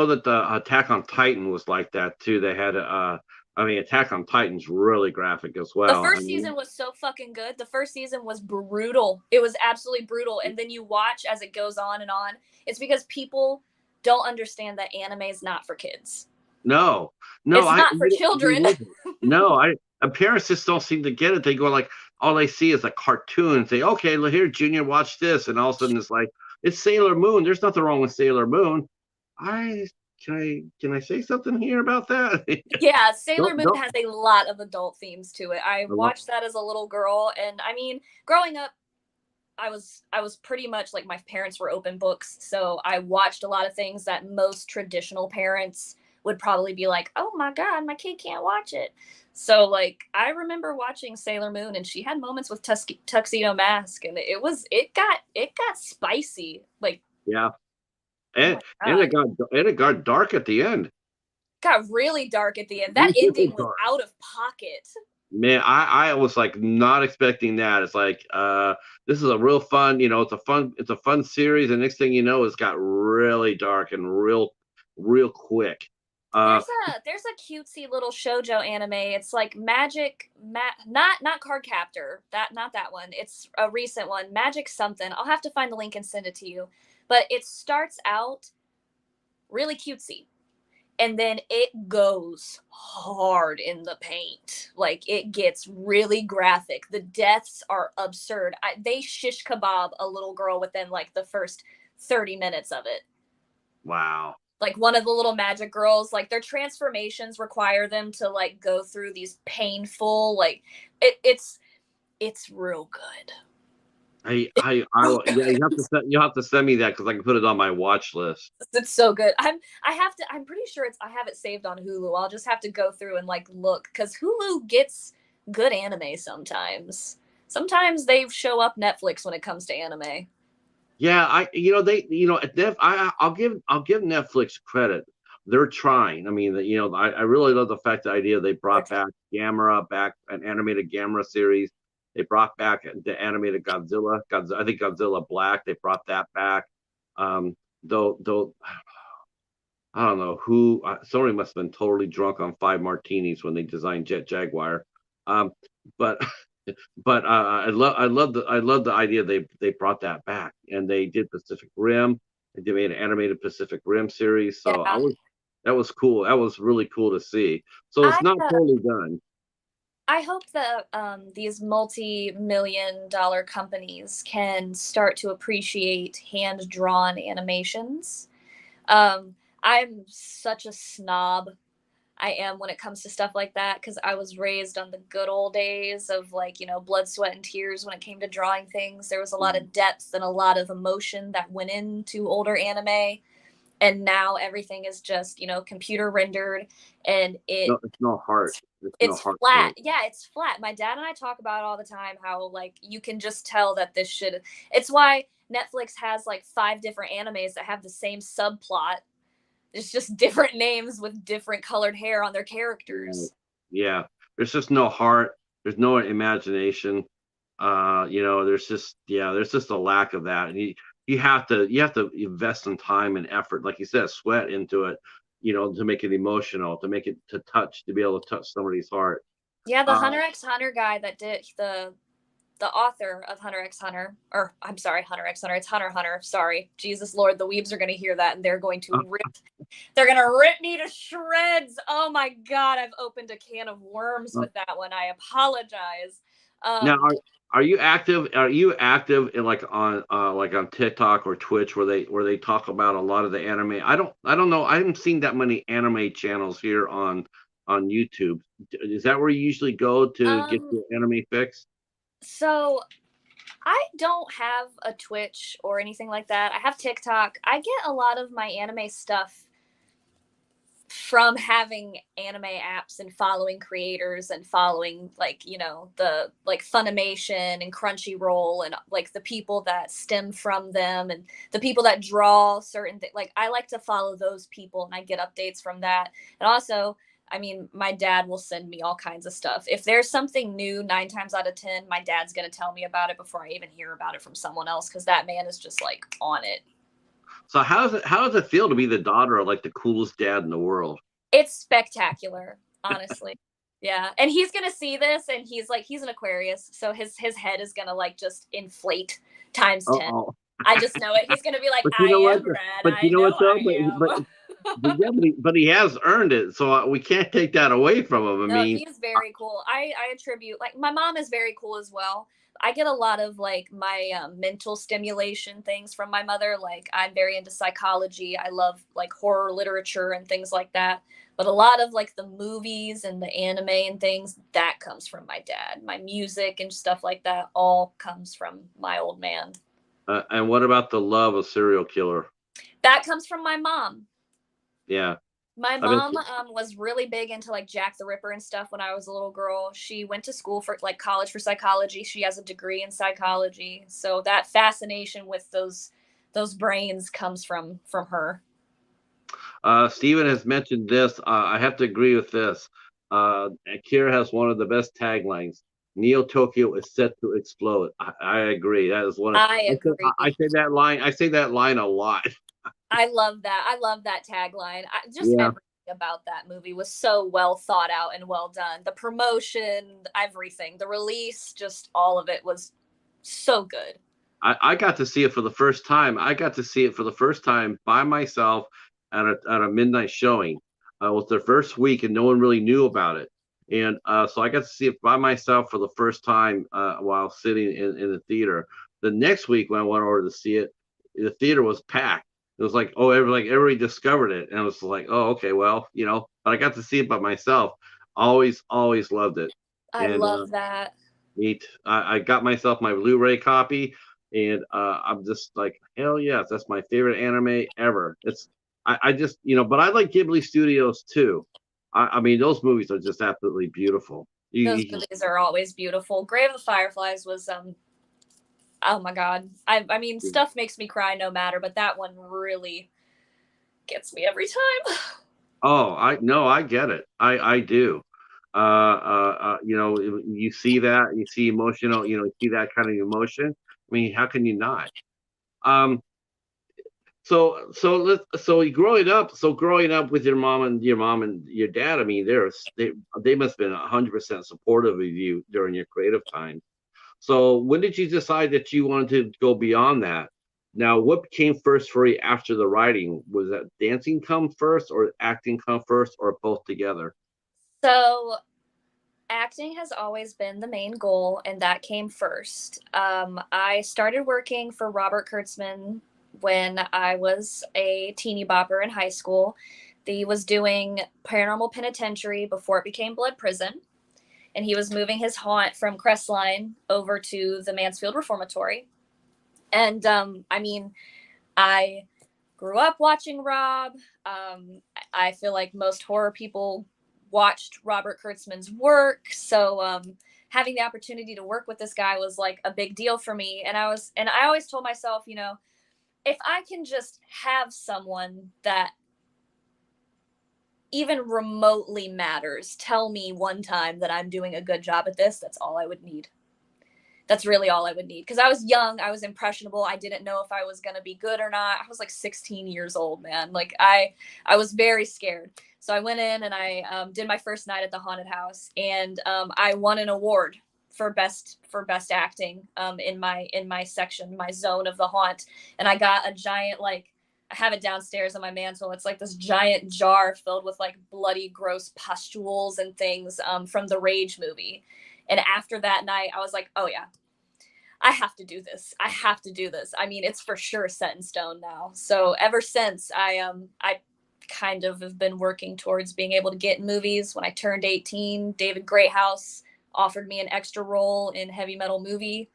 that the Attack on Titan was like that too. They had I mean, Attack on Titan's really graphic as The well. I first mean, season was so fucking good. The first season was brutal. It was absolutely brutal. And then you watch as it goes on and on. It's because people don't understand that anime is not for kids. no, no, It's not for children. no, parents just don't seem to get it. They go like, all they see is a cartoon and say, okay, look here, Junior, watch this, and all of a sudden it's like, it's Sailor Moon. There's nothing wrong with Sailor Moon. I can I say something here about that? Yeah, Sailor Moon Don't. has a lot of adult themes to it. I watched that as a little girl, and I mean, growing up, I was pretty much like my parents were open books, so I watched a lot of things that most traditional parents would probably be like, "Oh my god, my kid can't watch it." So like I remember watching Sailor Moon, and she had moments with Tuxedo Mask, and it got spicy. Like, Yeah, oh and my god, it got dark at the end. got really dark at the end. That Really ending was dark. out of pocket. Man, I was like not expecting that. It's like this is a real fun, it's a fun series, and next thing you know, it's got really dark and real quick. Uh There's a cutesy little shojo anime. It's like not Card Captor. Not that one. It's a recent one. Magic something. I'll have to find the link and send it to you. But it starts out really cutesy. And then it goes hard in the paint. Like it gets really graphic. The deaths are absurd. They shish kebab a little girl within like the first 30 minutes of it. wow. Like one of the little magic girls, like their transformations require them to like go through these painful, like it's real good. Yeah, you have to send me that because I can put it on my watch list. It's so good. I'm pretty sure I have it saved on Hulu. I'll just have to go through and like look because Hulu gets good anime sometimes. Sometimes they show up Netflix when it comes to anime. Yeah, I'll give Netflix credit. They're trying. I mean, I really love the idea they brought back Gamera, back an animated Gamera series. They brought back the animated Godzilla. I think Godzilla Black. They brought that back. Though I don't know who. Somebody must have been totally drunk on 5 martinis when they designed Jet Jaguar. Um, but I love the idea they brought that back, and they did Pacific Rim. They made an animated Pacific Rim series, so I Yeah. was that was cool. That was really cool to see. So I it's not totally done. I hope that these multi-million-dollar companies can start to appreciate hand-drawn animations. I'm such a snob. I am when it comes to stuff like that because I was raised on the good old days of like, blood, sweat, and tears when it came to drawing things. There was a lot of depth and a lot of emotion that went into older anime. And now everything is just, computer rendered and No, it's no heart. It's no it's heart to flat. it. Yeah, it's flat. My dad and I talk about it all the time how like you can just tell that this should it's why Netflix has like 5 different animes that have the same subplot. It's just different names with different colored hair on their Right. characters. Yeah, there's just no heart. There's no imagination. There's just a lack of that. And you have to invest some time and effort, like you said, sweat into it, to make it emotional, to make it to touch, to be able to touch somebody's heart. Yeah, the Uh, Hunter x Hunter guy that did the author of Hunter x Hunter, or I'm sorry, Hunter x Hunter, it's Hunter x Hunter. Sorry, Jesus Lord, the weebs are going to hear that and they're going to rip me to shreds. Oh my God, I've opened a can of worms uh, with that one. I apologize. now, Um, are you active? Are you active in like on TikTok or Twitch where they talk about a lot of the anime? I don't know. I haven't seen that many anime channels here on YouTube. Is that where you usually go to get um, your anime fix? so I don't have a Twitch or anything like that. I have TikTok. I get a lot of my anime stuff from having anime apps and following creators and following like the like Funimation and Crunchyroll and like the people that stem from them and the people that draw certain things. Like I like to follow those people and I get updates from that. And also, I mean, my dad will send me all kinds of stuff. If there's something new, 9 times out of 10, my dad's gonna tell me about it before I even hear about it from someone else because that man is just like on it. So how does it feel to be the daughter of like the coolest dad in the world? It's spectacular, honestly. Yeah, and he's gonna see this, and he's an Aquarius, so his head is gonna like just inflate times 10. Oh, I just know it. He's gonna be like, but you know "I what? am Brad. But you I know know what though? I am." But he has earned it, so we can't take that away from him. I No, mean, he's very cool. I attribute like my mom is very cool as well. I get a lot of like my mental stimulation things from my mother. Like I'm very into psychology. I love like horror literature and things like that. But a lot of like the movies and the anime and things that comes from my dad. My music and stuff like that all comes from my old man. and what about the love of serial killer? That comes from my mom. Yeah, My I've been. mom was really big into like Jack the Ripper and stuff when I was a little girl. She went to school for like college for psychology. She has a degree in psychology. So that fascination with those brains comes from her. Steven has mentioned this. I have to agree with this. Akira has one of the best taglines. Neo Tokyo is set to explode. I agree. That is one of. I I agree. say that line. I say that line a lot. I love that. I love that tagline. Just Yeah. everything about that movie was so well thought out and well done. The promotion, everything, the release, just all of it was so good. I got to see it for the first time. I got to see it for the first time by myself at a midnight showing. It was their first week, and no one really knew about it. And so I got to see it by myself for the first time while sitting in the theater. The next week, when I went over to see it, the theater was packed. It was like, oh, everybody discovered it, and I was like, oh, okay, well, But I got to see it by myself. Always loved it, I and love that. neat. I got myself my Blu-ray copy, and I'm just like, hell yes, that's my favorite anime ever. I just, but I like Ghibli Studios too. I mean, those movies are just absolutely beautiful. Those You movies are always beautiful. Grave of the Fireflies was oh my god. I mean stuff makes me cry no matter, but that one really gets me every time. oh, I no, I get it. I do. You see that, you see emotional, you see that kind of emotion. I mean, how can you not? Um, growing up with your dad, I mean, they must have been 100% supportive of you during your creative time. So when did you decide that you wanted to go beyond that? Now, what came first for you after the writing? Was that dancing come first, or acting come first, or both together? So acting has always been the main goal, and that came first. I started working for Robert Kurtzman when I was a teeny bopper in high school. He was doing Paranormal Penitentiary before it became Blood Prison, and he was moving his haunt from Crestline over to the Mansfield Reformatory. And I mean, I grew up watching Rob. I feel like most horror people watched Robert Kurtzman's work, so having the opportunity to work with this guy was like a big deal for me. And I always told myself, you know, if I can just have someone that even remotely matters tell me one time that I'm doing a good job at this, that's all I would need. That's really all I would need. Because I was young, I was impressionable. I didn't know if I was gonna be good or not. I was like 16 years old, man. Like I was very scared. So I went in and I did my first night at the haunted house, and I won an award for best acting in my section, my zone of the haunt. And I got a giant, like, I have it downstairs on my mantle. It's like this giant jar filled with like bloody, gross pustules and things from the Rage movie. And after that night, I was like, oh yeah, I have to do this. I have to do this. I mean, it's for sure set in stone now. So ever since, I kind of have been working towards being able to get in movies. When I turned 18, David Greathouse offered me an extra role in death metal movie.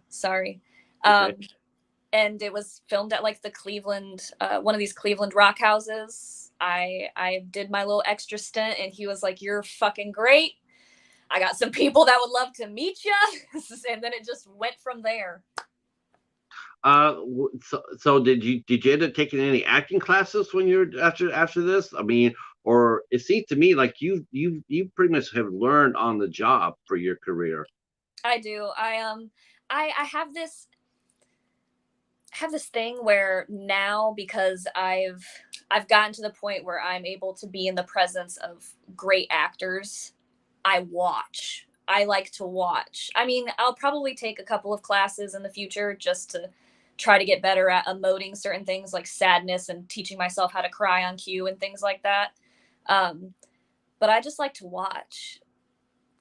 Sorry. Okay. And it was filmed at like the Cleveland, one of these Cleveland rock houses. I did my little extra stint, and he was like, "You're fucking great. I got some people that would love to meet you," and then it just went from there. So did you end up taking any acting classes when you're after this? I mean, or it seems to me like you pretty much have learned on the job for your career. I do. I have this thing where now, because I've gotten to the point where I'm able to be in the presence of great actors, I watch. I like to watch. I mean, I'll probably take a couple of classes in the future just to try to get better at emoting certain things like sadness and teaching myself how to cry on cue and things like that. Um, but I just like to watch,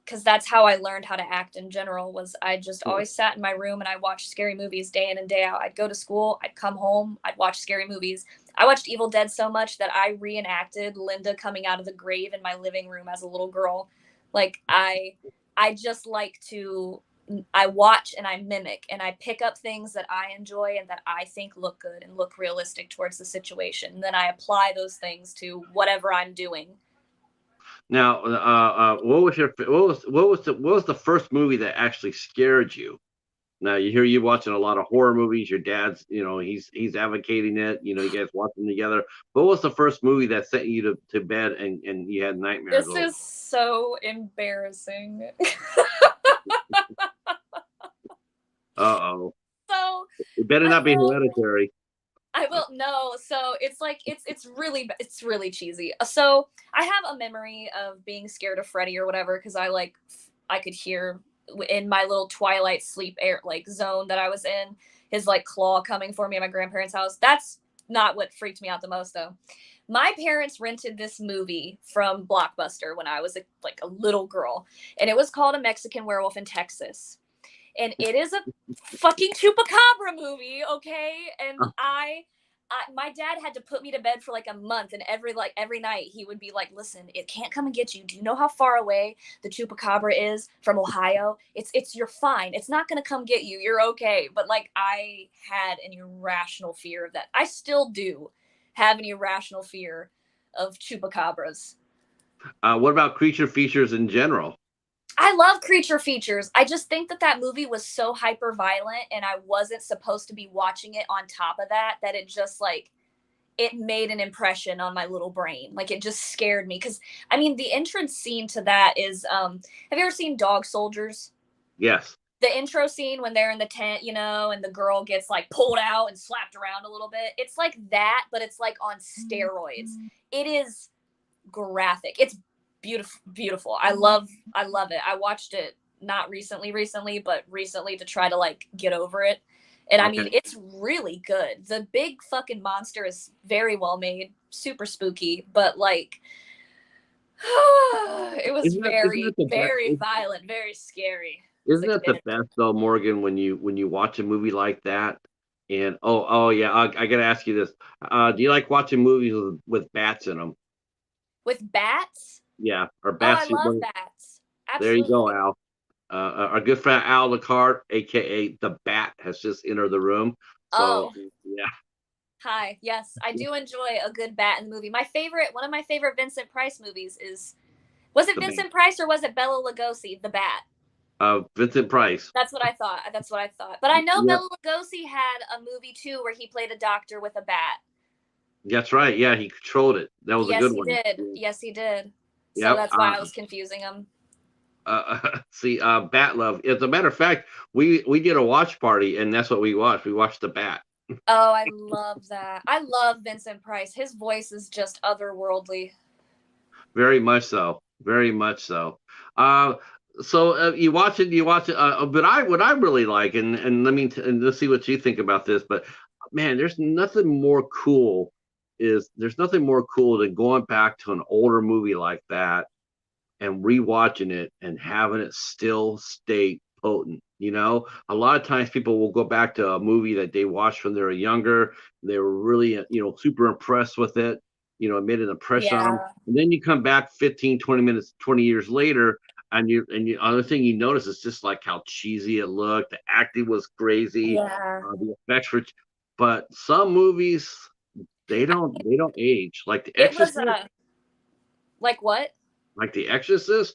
because that's how I learned how to act in general. Was I just always sat in my room and I watched scary movies day in and day out. I'd go to school, I'd come home, I'd watch scary movies. I watched Evil Dead so much that I reenacted Linda coming out of the grave in my living room as a little girl. Like I just like to, I watch and I mimic and I pick up things that I enjoy and that I think look good and look realistic towards the situation. And then I apply those things to whatever I'm doing. Now, what was the first movie that actually scared you? Now you hear you watching a lot of horror movies. Your dad's, he's advocating it. You guys watching together. What was the first movie that sent you to bed and you had nightmares This over? is so embarrassing. Uh-oh. So It better I not be will Hereditary. I will no. So it's like it's really cheesy. So I have a memory of being scared of Freddy or whatever, because I could hear in my little twilight sleep air like zone that I was in, his like claw coming for me at my grandparents' house. That's not what freaked me out the most though. My parents rented this movie from Blockbuster when I was like a little girl, and it was called A Mexican Werewolf in Texas. And it is a fucking chupacabra movie, okay? And my dad had to put me to bed for like a month, and every night he would be like, "Listen, it can't come and get you. Do you know how far away the chupacabra is from Ohio? You're fine. It's not gonna come get you. You're okay." But like, I had an irrational fear of that. I still do have an irrational fear of chupacabras. What about creature features in general? I love creature features. I just think that movie was so hyper violent, and I wasn't supposed to be watching it on top of that it just like it made an impression on my little brain. Like, it just scared me, cuz I mean the entrance scene to that is have you ever seen Dog Soldiers? Yes. The intro scene when they're in the tent, and the girl gets like pulled out and slapped around a little bit. It's like that, but it's like on steroids. It is graphic. It's beautiful, beautiful. I love it. I watched it not recently, but recently to try to like get over it. And I mean, Okay. it's really good. The big fucking monster is very well made, super spooky, but like it was Isn't very, that the very best? violent, very scary as a Isn't that the kid. best though, Morgan, when you watch a movie like that? And oh yeah, I gotta ask you this. Do you like watching movies with bats in them? With bats? Yeah, or Oh, I bats. love bats. There you go, Absolutely. Al. Our good friend Al Lecard, aka the Bat, has just entered the room. So Oh, yeah, hi. Yes, I do enjoy a good bat in the movie. One of my favorite Vincent Price movies is, was it the Bat. Vincent Price or was it Bela Lugosi, The Bat? Vincent Price. That's what I thought. That's what I thought. But I know Yep, Bela Lugosi had a movie too where he played a doctor with a bat. that's right. Yeah, he controlled it. That was a Yes, good he one. did. Yes, he did. So Yep. that's why I was confusing him. See, Bat Love. As a matter of fact, we did a watch party, and that's what we watched. We watched the Bat. Oh, I love that. I love Vincent Price. His voice is just otherworldly. Very much so. Very much so. Uh, so you watch it. You watch it. But what I really like, and and let's see what you think about this. But man, there's nothing more cool than going back to an older movie like that and rewatching it and having it still stay potent. A lot of times people will go back to a movie that they watched when they were younger. They were really, super impressed with it. It made an impression on them. Yeah. And then you come back 15, 20 minutes, 20 years later, and other thing you notice is just like how cheesy it looked. The acting was crazy. Yeah. The effects were, but some movies they don't age. It was like what? Like The Exorcist.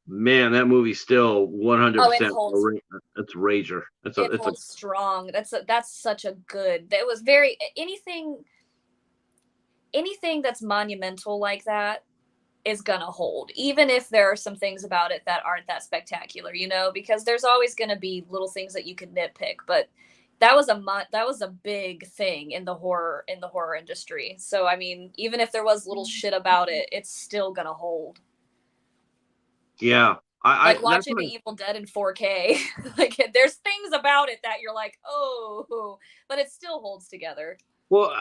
Man, that movie's still Oh, it 100%. holds It's Rager. it It's a holds strong. That's such a good. That was very anything that's monumental like that is gonna hold, even if there are some things about it that aren't that spectacular, because there's always gonna be little things that you could nitpick. But that was a big thing in the horror industry. So I mean, even if there was little shit about it, it's still gonna hold. yeah. I Like that's watching The what. Evil Dead in 4K, like there's things about it that you're like, oh, but it still holds together. Well,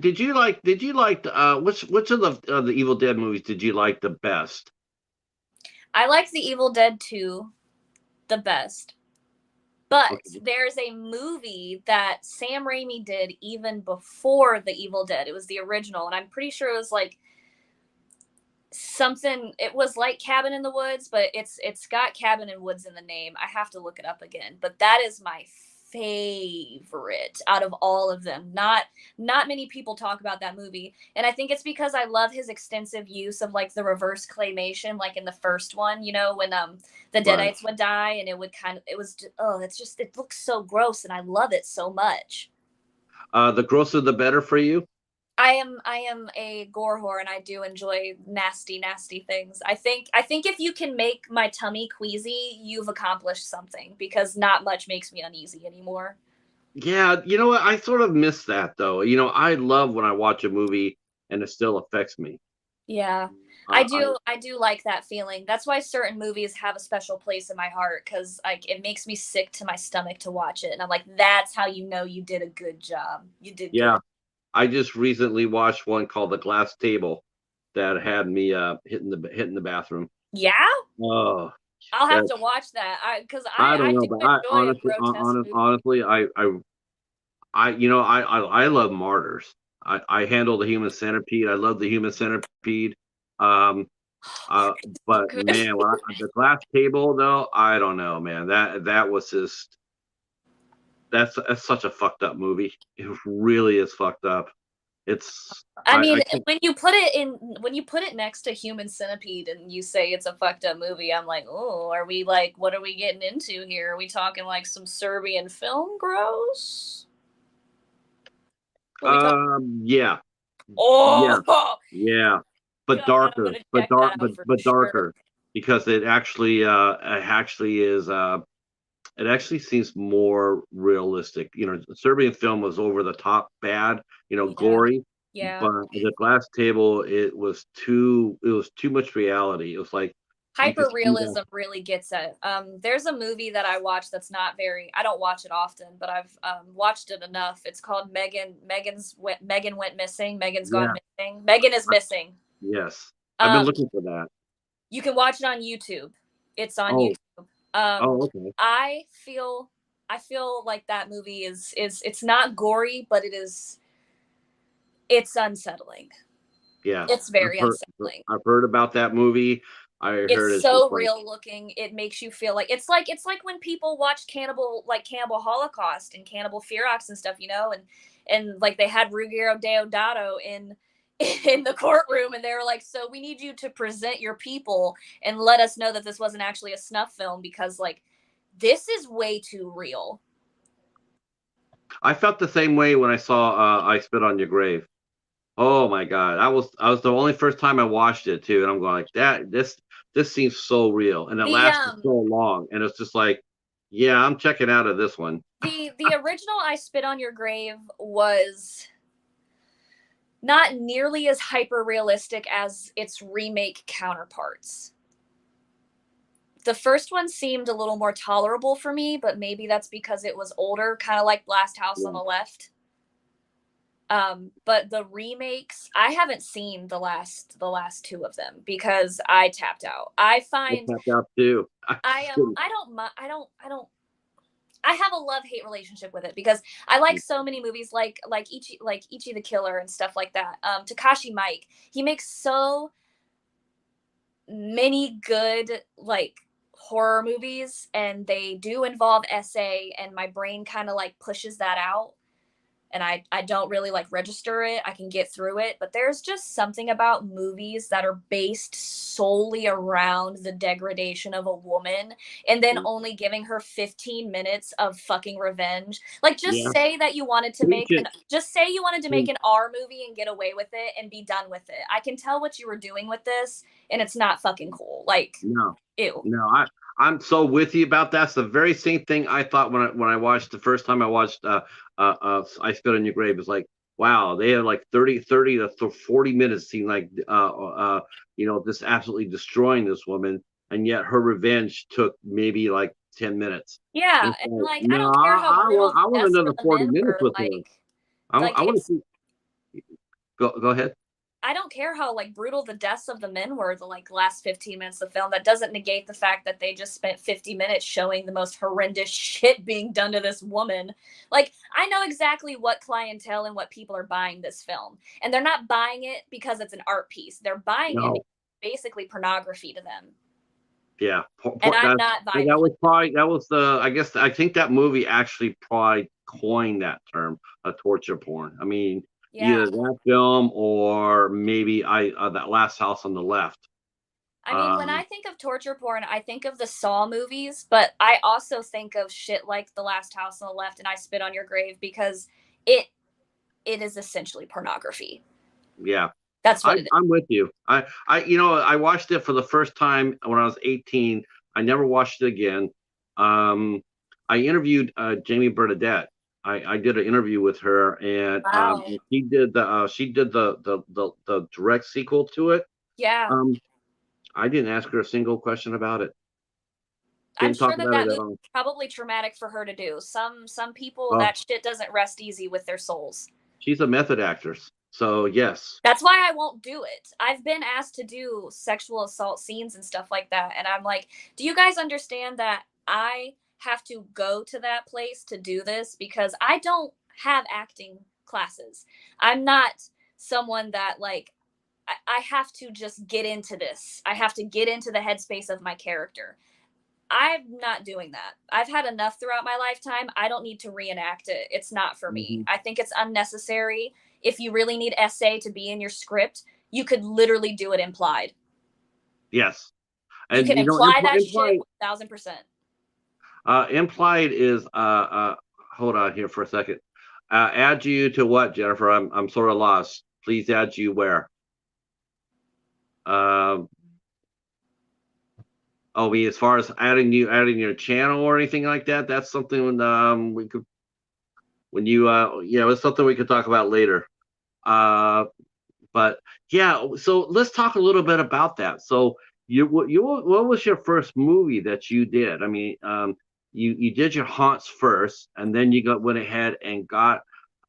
did you like which of the Evil Dead movies did you like the best? I liked The Evil Dead 2 the best. But Okay. there's a movie that Sam Raimi did even before The Evil Dead. It was the original, and I'm pretty sure it was like something. It was like Cabin in the Woods, but it's got Cabin in Woods in the name. I have to look it up again. But that is my favorite out of all of them. Not many people talk about that movie, and I think it's because I love his extensive use of like the reverse claymation, like in the first one, when the Right. deadites would die, and it looks so gross, and I love it so much. The grosser the better for you. I am a gore whore, and I do enjoy nasty, nasty things. I think if you can make my tummy queasy, you've accomplished something, because not much makes me uneasy anymore. Yeah, you know what? I sort of miss that though. I love when I watch a movie and it still affects me. Yeah. I Uh, I do I do like that feeling. That's why certain movies have a special place in my heart, cuz like it makes me sick to my stomach to watch it, and I'm like, that's how you know you did a good job. You did yeah, good. I just recently watched one called The Glass Table that had me hitting the bathroom. Yeah? Oh, I'll have to that's watch that. Cuz I I don't know, do but I enjoy a honestly, grotesque movie. honestly, I love martyrs. I handle the human centipede. I love the human centipede. Um, uh, So but good. man, the glass table though, I don't know, man. That was just that's such a fucked up movie. It really is fucked up. It's I mean, I can't. when you put it next to Human Centipede and you say it's a fucked up movie, I'm like, oh, are we like, what are we getting into here? Are we talking like some Serbian film gross? What are we talking? Yeah, yeah, Oh, yeah, but God, I'm darker, gonna check that out for but sure. darker because it actually is. It actually seems more realistic. You know, Serbian film was over the top bad, Yeah. gory, Yeah. but the Glass Table, it was too much reality. It was like you could Hyper see that. realism really gets it. There's a movie that I watch that's not very. I don't watch it often, but I've watched it enough. It's called Megan. Megan went missing. Megan's gone Yeah, missing. Megan is missing. yes. I've been Um, looking for that. you can watch it on YouTube. It's on Oh, YouTube. Um, oh, okay. I feel I feel like that movie is it's not gory, but it's unsettling. Yeah. It's I've very heard unsettling. I've heard about that movie. I It's heard it's just so like, real looking. It makes you feel like it's like when people watch Cannibal Holocaust and Cannibal Ferox and stuff, and like they had Ruggero Deodato in in the courtroom, and they were like, so we need you to present your people and let us know that this wasn't actually a snuff film, because like this is way too real. I felt the same way when I saw I Spit on Your Grave. Oh my God. I was the only first time I watched it too, and I'm going like that. This seems so real, and it The lasted so long, and it's just like, yeah, I'm checking out of this one. the original I Spit on Your Grave was not nearly as hyper realistic as its remake counterparts. The first one seemed a little more tolerable for me, but maybe that's because it was older, kind of like Last House on Yeah, the Left. But the remakes, I haven't seen the last two of them because I tapped out. I I find tapped out too. I am I have a love hate relationship with it because I like so many movies like Ichi the Killer and stuff like that. Takashi Mike, he makes so many good like horror movies, and they do involve essay, and my brain kind of like pushes that out, and I don't really like register it. I can get through it, but there's just something about movies that are based solely around the degradation of a woman and then only giving her 15 minutes of fucking revenge. Like yeah. Preach it. just say you wanted to make Preach. an R movie and get away with it and be done with it. I can tell what you were doing with this, and it's not fucking cool. Like, No, ew. no. I'm so with you about that. It's the very same thing I thought when I watched the first time I watched I Spit on Your Grave. It's like, wow, they had like 30 to 40 minutes seemed like just absolutely destroying this woman, and yet her revenge took maybe like 10 minutes. Yeah, And it's and like, like I no, don't care how brutal I the want deaths another for the 40 men minutes were. with her. I want to It's see. Go ahead. I don't care how like brutal the deaths of the men were the like last 15 minutes of the film. That doesn't negate the fact that they just spent 50 minutes showing the most horrendous shit being done to this woman. Like, I know exactly what clientele and what people are buying this film. And they're not buying it because it's an art piece. They're buying it No. because it's basically pornography to them. Yeah, And I'm that not vibing that with was probably that was the I think that movie actually probably coined that term, torture porn. I mean, yeah. either that film or maybe I that Last House on the Left. I mean, when I Um, think of torture porn, I think of the Saw movies, but I also think of shit like The Last House on the Left and I Spit on Your Grave, because it it is essentially pornography. yeah, That's what it is. I'm with you. I watched it for the first time when I was 18. I never watched it again. Um, I interviewed Jamie Bernadette. I did an interview with her, and Wow. she did the direct sequel to it. Yeah. Um, I didn't ask her a single question about it. I'm Didn't sure talk that about that it at movie all. is probably traumatic for her to do. Some people, Oh, that shit doesn't rest easy with their souls. she's a method actress, so yes, That's why I won't do it. I've been asked to do sexual assault scenes and stuff like that, and I'm like, do you guys understand that I have to go to that place to do this because I don't have acting classes. I'm not someone that like I have to just get into this. I have to get into the headspace of my character. I'm not doing that. I've had enough throughout my lifetime. I don't need to reenact it. It's not for me. hmm I think it's unnecessary. If you really need essay to be in your script, you could literally do it implied. yes, You and can imply that shit implied 1000%. implied is hold on here for a second. Add you to what, Jennifer? I'm sort of lost. Please add you where? Um, Oh, I mean, as far as adding your channel or anything like that, that's something we could when you yeah, it's something we could talk about later. Uh, but yeah, so let's talk a little bit about that. So what was your first movie that you did? I mean, you did your haunts first, and then you went ahead and got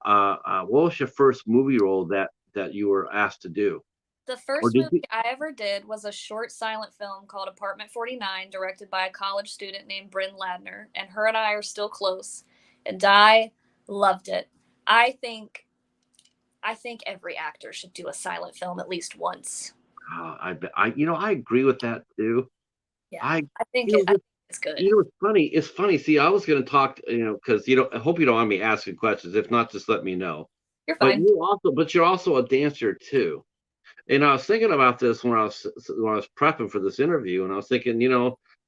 what was your first movie role that you were asked to do, The or first did movie you? I ever did was a short silent film called Apartment 49, directed by a college student named Bryn Ladner, and her and I are still close, and I loved it. I think I think every actor should do a silent film at least once. I agree with that too. Yeah, I I think it's good. It's funny. It's funny. See, I was going to talk, because I hope you don't mind me asking questions. If not, just let me know. You're But fine. you're also a dancer too. And I was thinking about this when I was prepping for this interview, and I was thinking,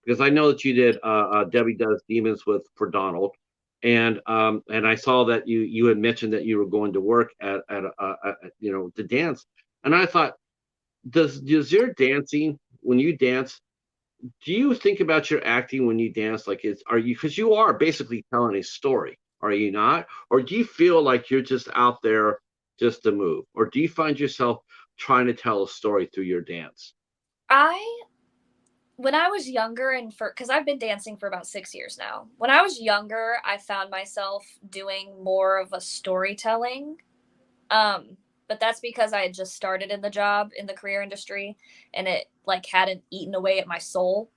because I know that you did Debbie Does Demons for Donald, and I saw that you had mentioned that you were going to work to dance, and I thought, does your dancing when you dance, do you think about your acting when you dance? Like, are you, because you are basically telling a story, are you not? Or do you feel like you're just out there just to move? Or do you find yourself trying to tell a story through your dance? I When I was younger, and for because I've been dancing for about 6 years now. When I was younger, I found myself doing more of a storytelling. Um, but that's because I had just started in the job in the career industry, and it like hadn't eaten away at my soul.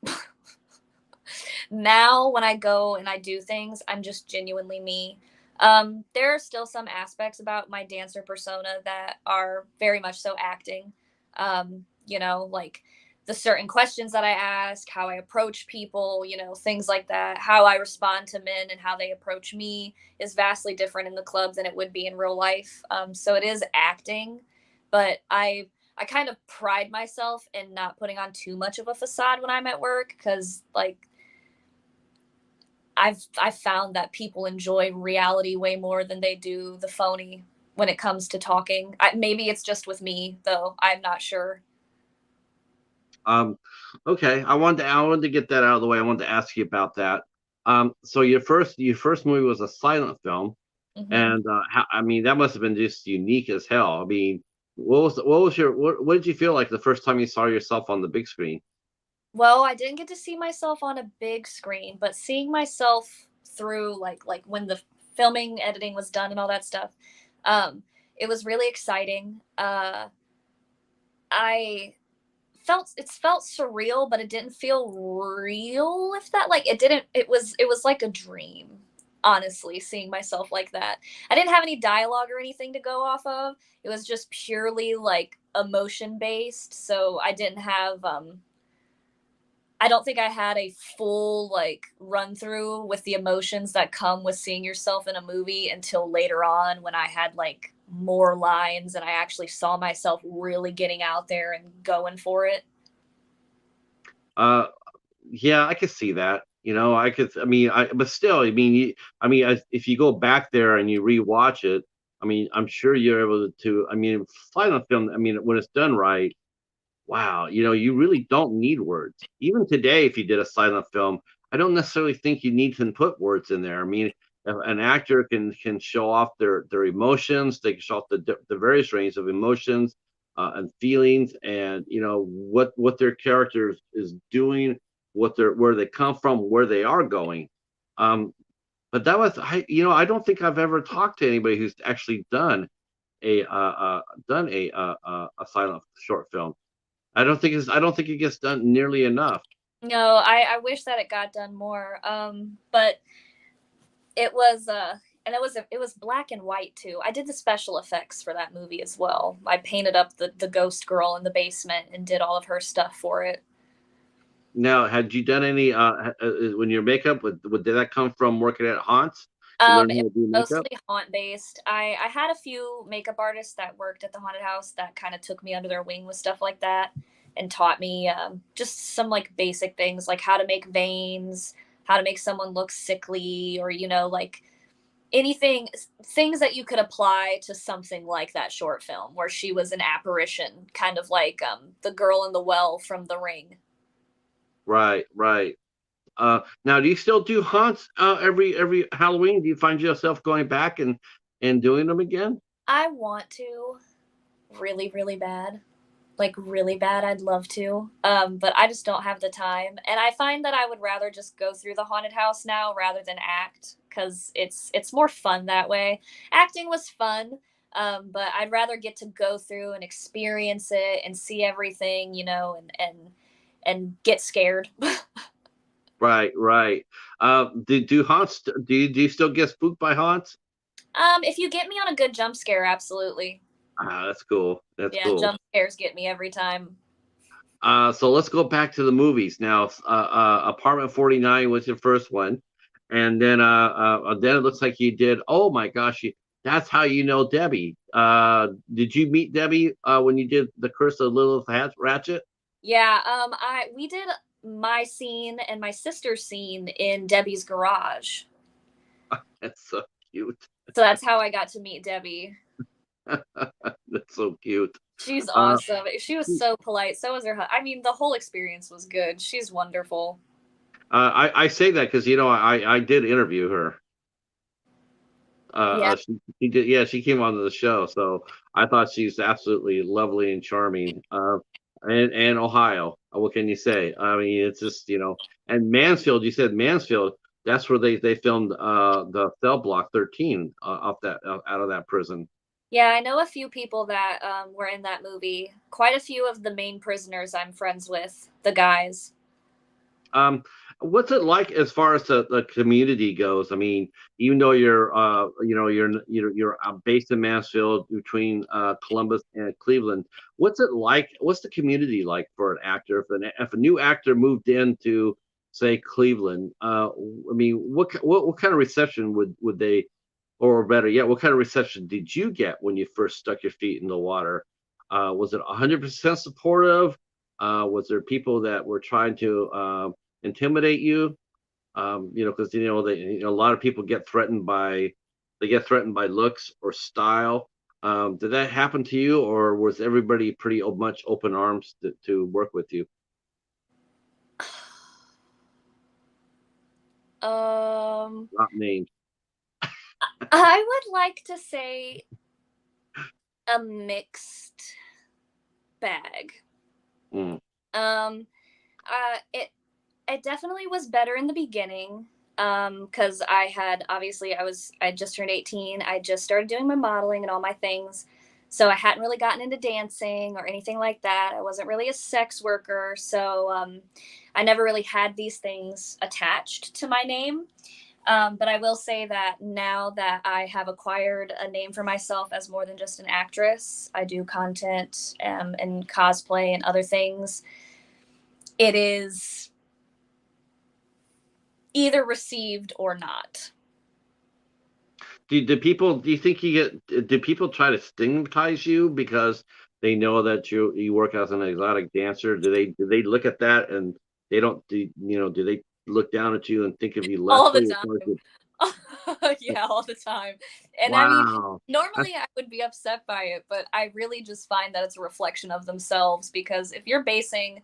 Now when I go and I do things, I'm just genuinely me. There are still some aspects about my dancer persona that are very much so acting. Like the certain questions that I ask, how I approach people, things like that. How I respond to men and how they approach me is vastly different in the club than it would be in real life. So it is acting, but I kind of pride myself in not putting on too much of a facade when I'm at work, because like I've found that people enjoy reality way more than they do the phony when it comes to talking. Maybe it's just with me though. I'm not sure. Um, okay, I wanted to get that out of the way. I wanted to ask you about that. So your first movie was a silent film, Hmm. and I mean, that must have been just unique as hell. I mean, what did you feel like the first time you saw yourself on the big screen? Well, I didn't get to see myself on a big screen, but seeing myself through like when the filming, editing was done and all that stuff, um, it was really exciting. I felt surreal, but it didn't feel real. If that like it didn't, it was like a dream. Honestly, seeing myself like that, I didn't have any dialogue or anything to go off of. It was just purely like emotion based. So I don't think I had a full like run through with the emotions that come with seeing yourself in a movie until later on, when I had like more lines and I actually saw myself really getting out there and going for it. Uh, yeah, I could see that. I could. I mean, but still, I mean, if you go back there and you rewatch it, I mean, I'm sure you're able to. I mean, silent film. I mean, when it's done right, wow, you really don't need words. Even today, if you did a silent film, I don't necessarily think you need to put words in there. I mean, an actor can show off their emotions. They can show off the various range of emotions and feelings, and what their character is doing, where they come from, where they are going. Um, but that was I don't think I've ever talked to anybody who's actually done a silent short film. I don't think it gets done nearly enough. No, I wish that it got done more. But it was and it was black and white too. I did the special effects for that movie as well. I painted up the ghost girl in the basement and did all of her stuff for it. Now, had you done any when your makeup did that come from working at Haunts to learn It how to do was makeup? mostly haunt based. I had a few makeup artists that worked at the haunted house that kind of took me under their wing with stuff like that and taught me just some like basic things like how to make veins, how to make someone look sickly, or like anything, things that you could apply to something like that short film where she was an apparition, kind of like the girl in the well from The Ring. Right, right. Now, do you still do haunts every Halloween? Do you find yourself going back and doing them again? I want to really, really bad. Like really bad. I'd love to. But I just don't have the time. And I find that I would rather just go through the haunted house now rather than act because it's more fun that way. Acting was fun. But I'd rather get to go through and experience it and see everything, and get scared. Right, right. Do haunts? Do you still get spooked by haunts? If you get me on a good jump scare, absolutely. Ah, that's cool. That's Yeah, cool. jump scares get me every time. So let's go back to the movies now. Apartment 49 was your first one, and then it looks like you did. Oh my gosh, that's how you know Debbie. Did you meet Debbie when you did the Curse of Lilith Ratchet? Yeah, I we did my scene and my sister's scene in Debbie's garage. That's so cute. So that's how I got to meet Debbie. That's so cute. She's Uh, awesome. She was so polite. So was her. I mean, the whole experience was good. She's wonderful. I say that because I did interview her. Yeah. She did, yeah, she came onto the show, so I thought she's absolutely lovely and charming. And Ohio, what can you say? I mean, it's just and Mansfield. You said Mansfield. That's where they filmed the Cell Block 13 off that out of that prison. Yeah, I know a few people that were in that movie. Quite a few of the main prisoners I'm friends with, the guys. Um, what's it like as far as the community goes? I mean, even though you're based in Mansfield between Columbus and Cleveland, what's it like? What's the community like for an actor? If a new actor moved into, say, Cleveland, I mean, what kind of reception would they, or better yet, what kind of reception did you get when you first stuck your feet in the water? Was it 100% supportive? Was there people that were trying to intimidate you? Because a lot of people get threatened by looks or style. Did that happen to you, or was everybody pretty much open arms to work with you? Um, Not named. I would like to say a mixed bag. Mm. Um, it definitely was better in the beginning. Because I just turned 18. I just started doing my modeling and all my things. So I hadn't really gotten into dancing or anything like that. I wasn't really a sex worker. So I never really had these things attached to my name. But I will say that now that I have acquired a name for myself as more than just an actress, I do content and cosplay and other things. It is either received or not. Do you think do people try to stigmatize you because they know that you work as an exotic dancer? Do they look at that and they don't do they look down at you and think of you All the lessly as far as time. Yeah, all the time. And I mean, wow. normally I would be upset by it, but I really just find that it's a reflection of themselves because if you're basing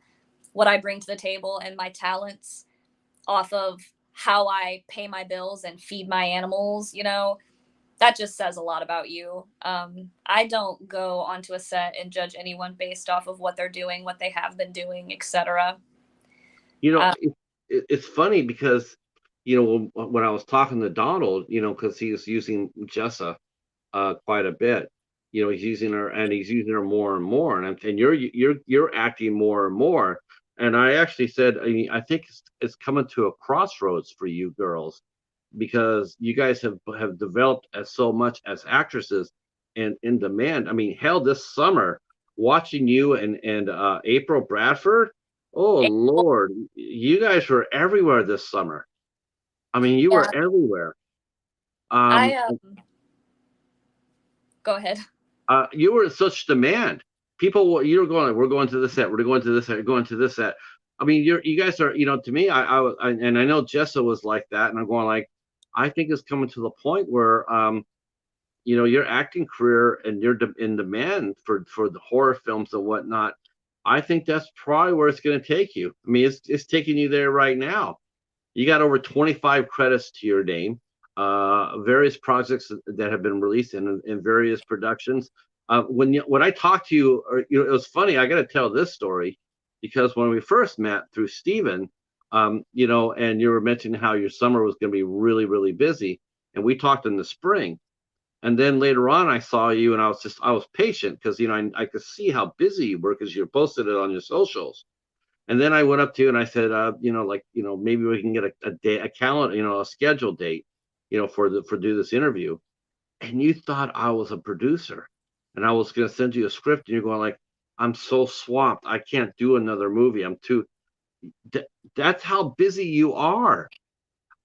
what I bring to the table and my talents off of how I pay my bills and feed my animals, that just says a lot about you. I don't go onto a set and judge anyone based off of what they're doing, what they have been doing, etc. You know, Uh, it's funny because when I was talking to Donald, because he's using Jessa quite a bit. He's using her and he's using her more and more, and you're acting more and more. And I actually said, I mean, I think it's coming to a crossroads for you girls because you guys have developed as so much as actresses and in demand. I mean, hell, this summer watching you and April Bradford. Oh Lord, you guys were everywhere this summer. I mean, you yeah, were everywhere. I Um, go ahead. you were in such demand. People, you're going, we're going to this set, we're going to this set, we're going to this set. I mean, you guys are, to me, and I know Jessa was like that, and I'm going like, I think it's coming to the point where, your acting career and you're in demand for the horror films and whatnot. I think that's probably where it's going to take you. I mean, it's taking you there right now. You got over 25 credits to your name, various projects that have been released in various productions. When I talked to you, or, it was funny. I got to tell this story because when we first met through Steven, and you were mentioning how your summer was going to be really, really busy, and we talked in the spring. And then later on, I saw you, and I was patient because I could see how busy you were because you posted it on your socials. And then I went up to you and I said, maybe we can get a day, a calendar, a scheduled date, for do this interview. And you thought I was a producer, and I was going to send you a script, and you're going like, I'm so swamped, I can't do another movie. I'm too. That's how busy you are.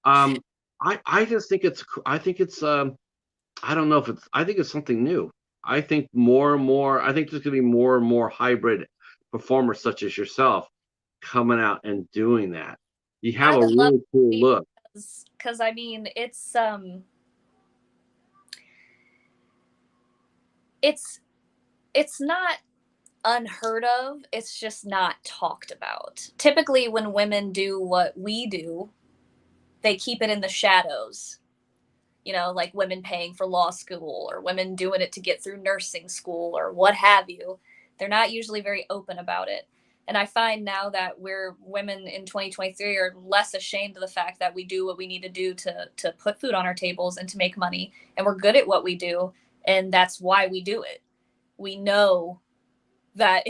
Um, I just think I don't know if I think it's something new. I think more and more. I think there's going to be more and more hybrid performers such as yourself coming out and doing that. You have I a would love really to cool see, look. because I mean it's not unheard of, it's just not talked about. Typically when women do what we do, they keep it in the shadows. Like women paying for law school or women doing it to get through nursing school or what have you. They're not usually very open about it. And I find now that we're women in 2023 are less ashamed of the fact that we do what we need to do to put food on our tables and to make money. And we're good at what we do. And that's why we do it. We know that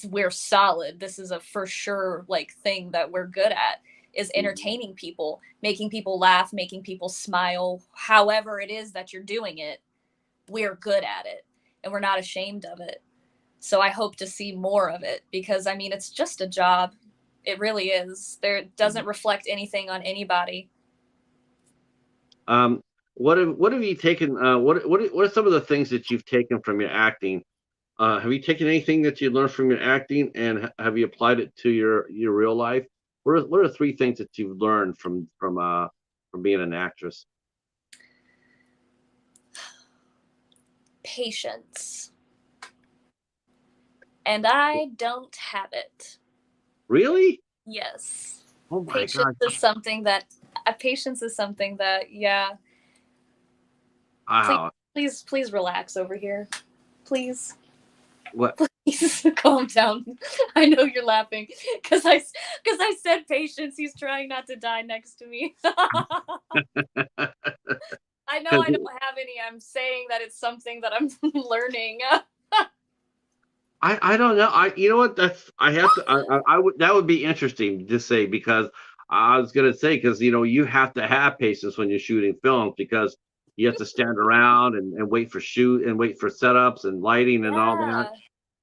we're solid. This is a for sure like thing that we're good at, is entertaining people, making people laugh, making people smile. However it is that you're doing it, we're good at it and we're not ashamed of it. So I hope to see more of it, because I mean it's just a job. It really is. There doesn't reflect anything on anybody. What have you taken? What are some of the things that you've taken from your acting? Have you taken anything that you learned from your acting, and have you applied it to your real life? What are three things that you've learned from being an actress? Patience. And I don't have it. Really? Yes. Oh my Patience God! is something that yeah. Please Wow. please relax over here. Please. What? Please calm down. I know you're laughing because I said patience. He's trying not to die next to me. I know I don't have any. I'm saying that it's something that I'm learning. I don't know. You know what? That's I have to. I would that would be interesting to say because I was gonna say because you have to have patience when you're shooting films because you have to stand around and wait for shoot and wait for setups and lighting and all that.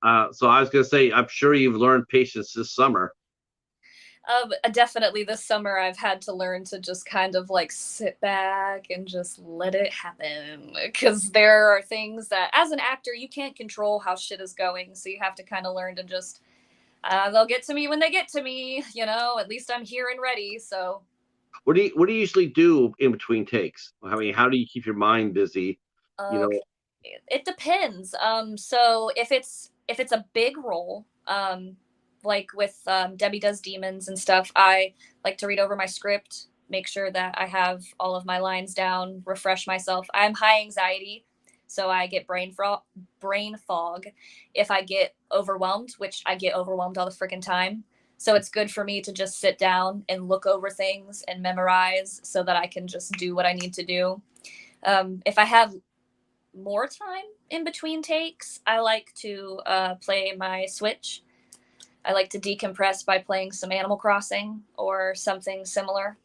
Yeah. So I was gonna say I'm sure you've learned patience this summer. Definitely this summer I've had to learn to just kind of like sit back and just let it happen, because there are things that as an actor you can't control how shit is going, so you have to kind of learn to just they'll get to me when they get to me, at least I'm here and ready. So What do you usually do in between takes? I mean, how do you keep your mind busy? You okay, know, it depends. So if it's a big role, like with Debbie Does Demons and stuff, I like to read over my script, make sure that I have all of my lines down, refresh myself. I'm high anxiety, so I get brain fog if I get overwhelmed, which I get overwhelmed all the freaking time. So it's good for me to just sit down and look over things and memorize so that I can just do what I need to do. If I have more time in between takes, I like to play my Switch. I like to decompress by playing some Animal Crossing or something similar.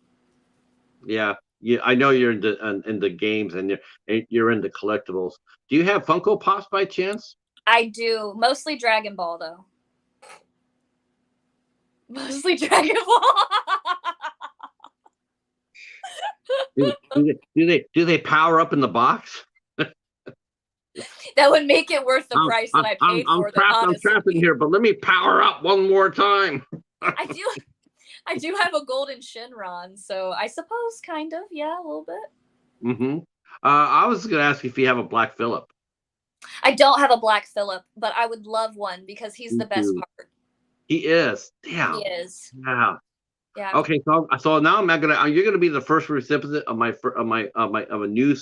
yeah, yeah. I know you're into games and you're into collectibles. Do you have Funko Pops by chance? I do mostly Dragon Ball though. Mostly Dragon Ball. Do they power up in the box? That would make it worth the price that I paid I'm for them, trapped. I'm trapped in honestly. here, but let me power up one more time. I do I do have a golden Shinron, so I suppose kind of, yeah, a little bit. I was going to ask if you have a Black Phillip. I don't have a Black Phillip, but I would love one because he's Me the best too. part. He is. He Damn. is. Yeah. Yeah. Okay, so now I'm not gonna. You're gonna be the first recipient of of a new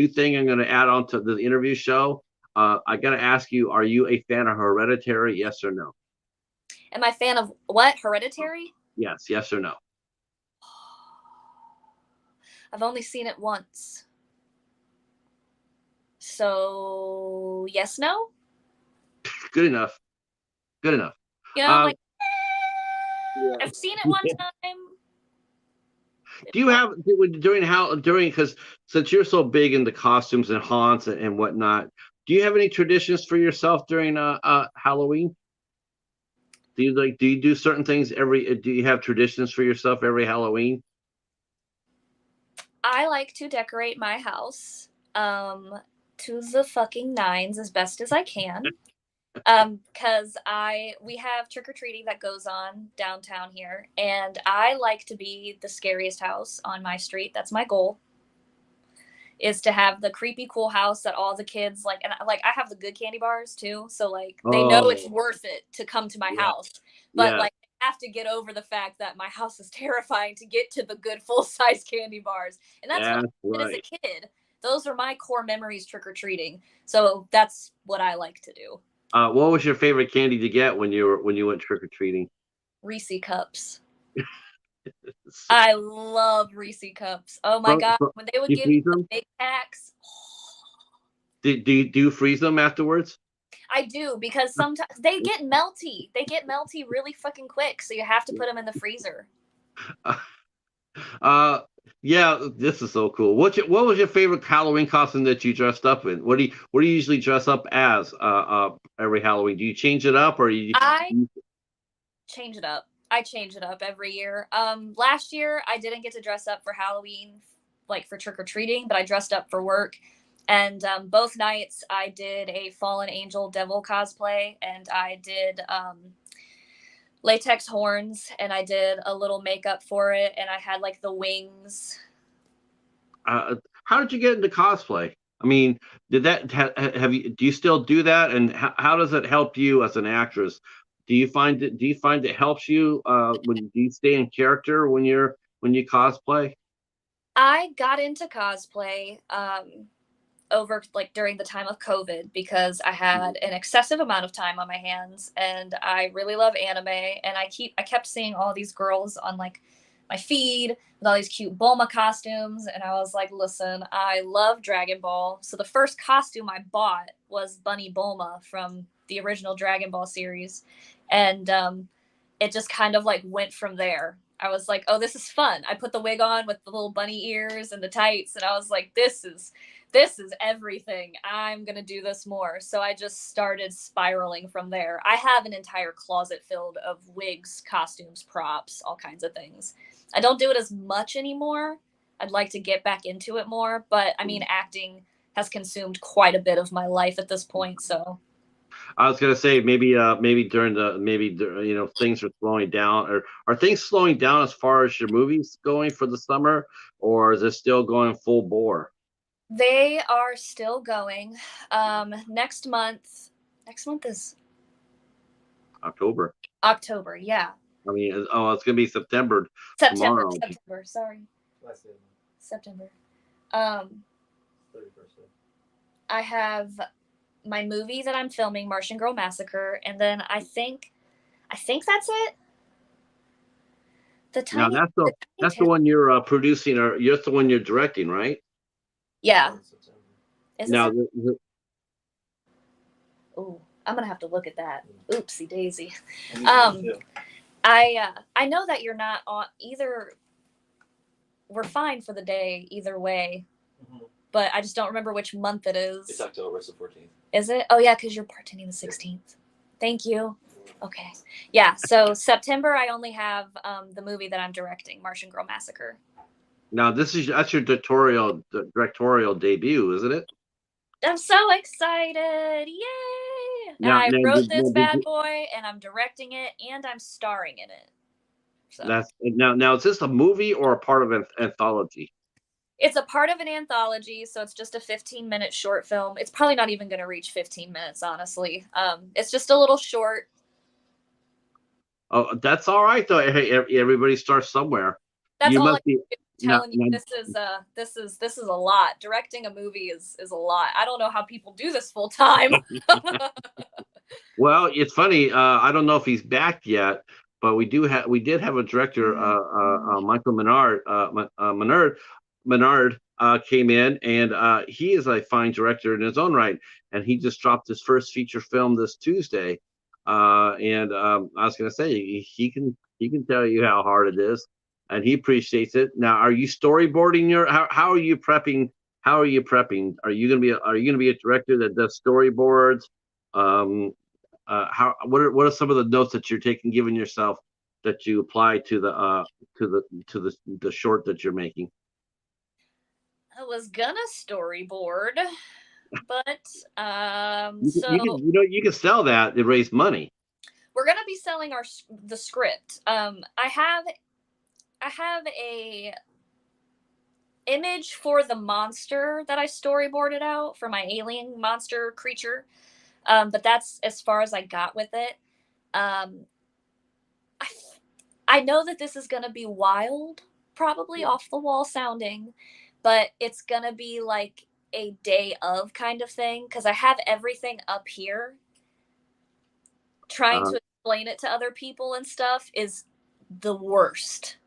thing I'm gonna add on to the interview show. I gotta ask you: Are you a fan of Hereditary? Yes or no? Am I a fan of what? Hereditary? Yes or no? I've only seen it once. So, yes, no? Good enough. Good enough. You know, I'm Um, like, yeah. I've seen it one time. Do you have during because since you're so big into costumes and haunts and whatnot, do you have any traditions for yourself during Halloween? Do you do certain things every? Do you have traditions for yourself every Halloween? I like to decorate my house to the fucking nines as best as I can. Because we have trick or treating that goes on downtown here, and I like to be the scariest house on my street. That's my goal, is to have the creepy cool house that all the kids like, and like I have the good candy bars too, so like they know it's Oh, worth it to come to my yeah, house. But yeah, like I have to get over the fact that my house is terrifying to get to the good full size candy bars, and that's what that's I did as a right. kid. Those are my core memories trick or treating. So that's what I like to do. What was your favorite candy to get when you went trick or treating? Reese cups. I love Reese cups. Oh my god, Do when they would you give me freeze the them? big packs. Do you freeze them afterwards? I do, because sometimes they get melty. They get melty really fucking quick, so you have to put them in the freezer. Uh, yeah, this is so cool. What was your favorite Halloween costume that you dressed up in? What do you usually dress up as every Halloween? Do you change it up or I you change it up. I change it up every year. Last year I didn't get to dress up for Halloween, like for trick or treating, but I dressed up for work. And both nights I did a fallen angel devil cosplay, and I did latex horns, and I did a little makeup for it, and I had like the wings. how did you get into cosplay? I mean, did that have you do you still do that and how does it help you as an actress? Do you find it helps you when do you stay in character when you cosplay? I got into cosplay over like during the time of COVID because I had an excessive amount of time on my hands, and I really love anime, and I kept seeing all these girls on like my feed with all these cute Bulma costumes, and I was like, listen, I love Dragon Ball. So the first costume I bought was Bunny Bulma from the original Dragon Ball series, and it just kind of like went from there. I was like, oh, this is fun. I put the wig on with the little bunny ears and the tights, and I was like, this is everything. I'm going to do this more. So I just started spiraling from there. I have an entire closet filled of wigs, costumes, props, all kinds of things. I don't do it as much anymore. I'd like to get back into it more, but I mean, acting has consumed quite a bit of my life at this point. So I was gonna say maybe during you know things are slowing down or are things slowing down as far as your movies going for the summer or is it still going full bore? they are still going. Next month, next month is October. October. Yeah. It's gonna be September September. tomorrow. September. Sorry. September. Um, I have my movie that I'm filming, Martian Girl Massacre, and then I think that's it. The Now tiny, the tiny that's the one you're producing or you're the one you're directing, right? yeah. Is this Now it? Ooh, I'm gonna have to look at that. Oopsie daisy. Um, I know that you're not on either. We're fine for the day either way, but I just don't remember which month it is. It's October, it's the 14th. Is it? Oh yeah, because you're bartending the 16th. Thank you. Okay. Yeah. So September, I only have the movie that I'm directing, Martian Girl Massacre. now that's your directorial debut, isn't it? I'm so excited! Yay! And Now, I now, wrote did, this now, did bad you, boy, and I'm directing it, and I'm starring in it. So that's now is this a movie or a part of an anthology? It's a part of an anthology, so it's just a 15-minute short film. It's probably not even going to reach 15 minutes, honestly. It's just a little short. Oh, that's all right though. Hey, everybody starts somewhere. That's You all I must be can do. now. Telling you this is a lot. Directing a movie is a lot. I don't know how people do this full time. Well, it's funny. I don't know if he's back yet, but we did have a director, Michael Menard came in, and he is a fine director in his own right, and he just dropped his first feature film this Tuesday. And I was going to say he can tell you how hard it is, and he appreciates it. Now, are you storyboarding your? How are you prepping? How are you prepping? Are you gonna be a director that does storyboards? Um, what are some of the notes that you're taking, giving yourself that you apply to the short that you're making? I was gonna storyboard, but You so can you can sell that and raise money. we're gonna be selling the script. I have a image for the monster that I storyboarded out for my alien monster creature. But that's as far as I got with it. Um, I, I know that this is gonna be wild, probably off the wall sounding, but it's gonna be like a day of kind of thing because I have everything up here. Trying Uh, to explain it to other people and stuff is the worst.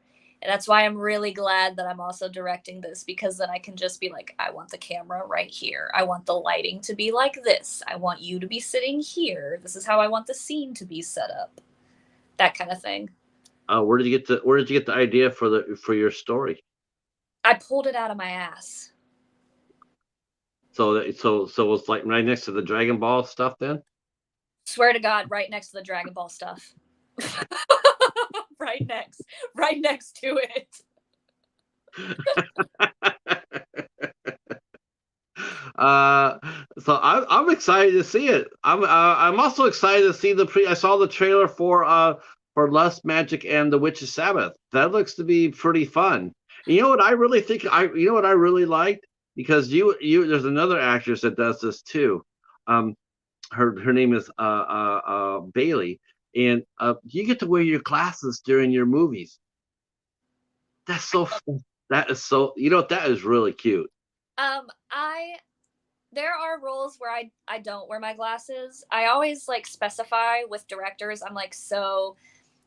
And that's why I'm really glad that I'm also directing this because then I can just be like, I want the camera right here. I want the lighting to be like this. I want you to be sitting here. This is how I want the scene to be set up. That kind of thing. where did you get the idea for your story? I pulled it out of my ass. So it's like right next to the Dragon Ball stuff then. Swear to God, right next to the Dragon Ball stuff. right next. Right next to it. Uh, so I'm excited to see it. I'm also excited to see I saw the trailer for Lust, Magic, and the Witch's Sabbath. That looks to be pretty fun. You know what I really think you know what I really liked, because you there's another actress that does this too. Um, her name is Bailey, and you get to wear your glasses during your movies. That's so that is so that is really cute. I there are roles where I don't wear my glasses. I always like specify with directors. I'm like, so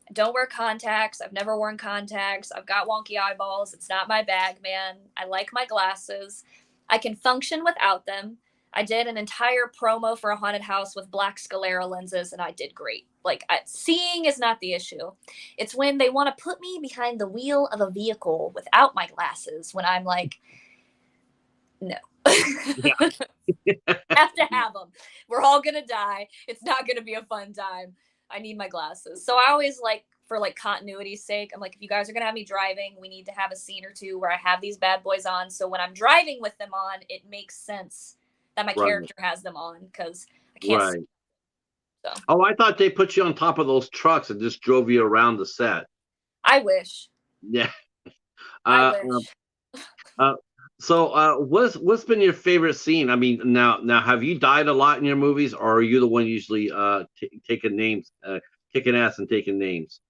I don't wear contacts. I've never worn contacts. I've got wonky eyeballs. It's not my bag, man. I like my glasses. I can function without them. I did an entire promo for a haunted house with black sclera lenses and I did great. Like seeing is not the issue. It's when they want to put me behind the wheel of a vehicle without my glasses when I'm like, no. Yeah. Have to have them. We're all gonna die. It's not gonna be a fun time. I need my glasses. So I always like, for like continuity's sake, I'm like, if you guys are gonna have me driving, we need to have a scene or two where I have these bad boys on. So when I'm driving with them on, it makes sense that my Right. character has them on because I can't. Right. So Oh, I thought they put you on top of those trucks and just drove you around the set. I wish. Yeah. I Uh, wish. uh, what's been your favorite scene? I mean, now have you died a lot in your movies, or are you the one usually taking names, kicking ass and taking names?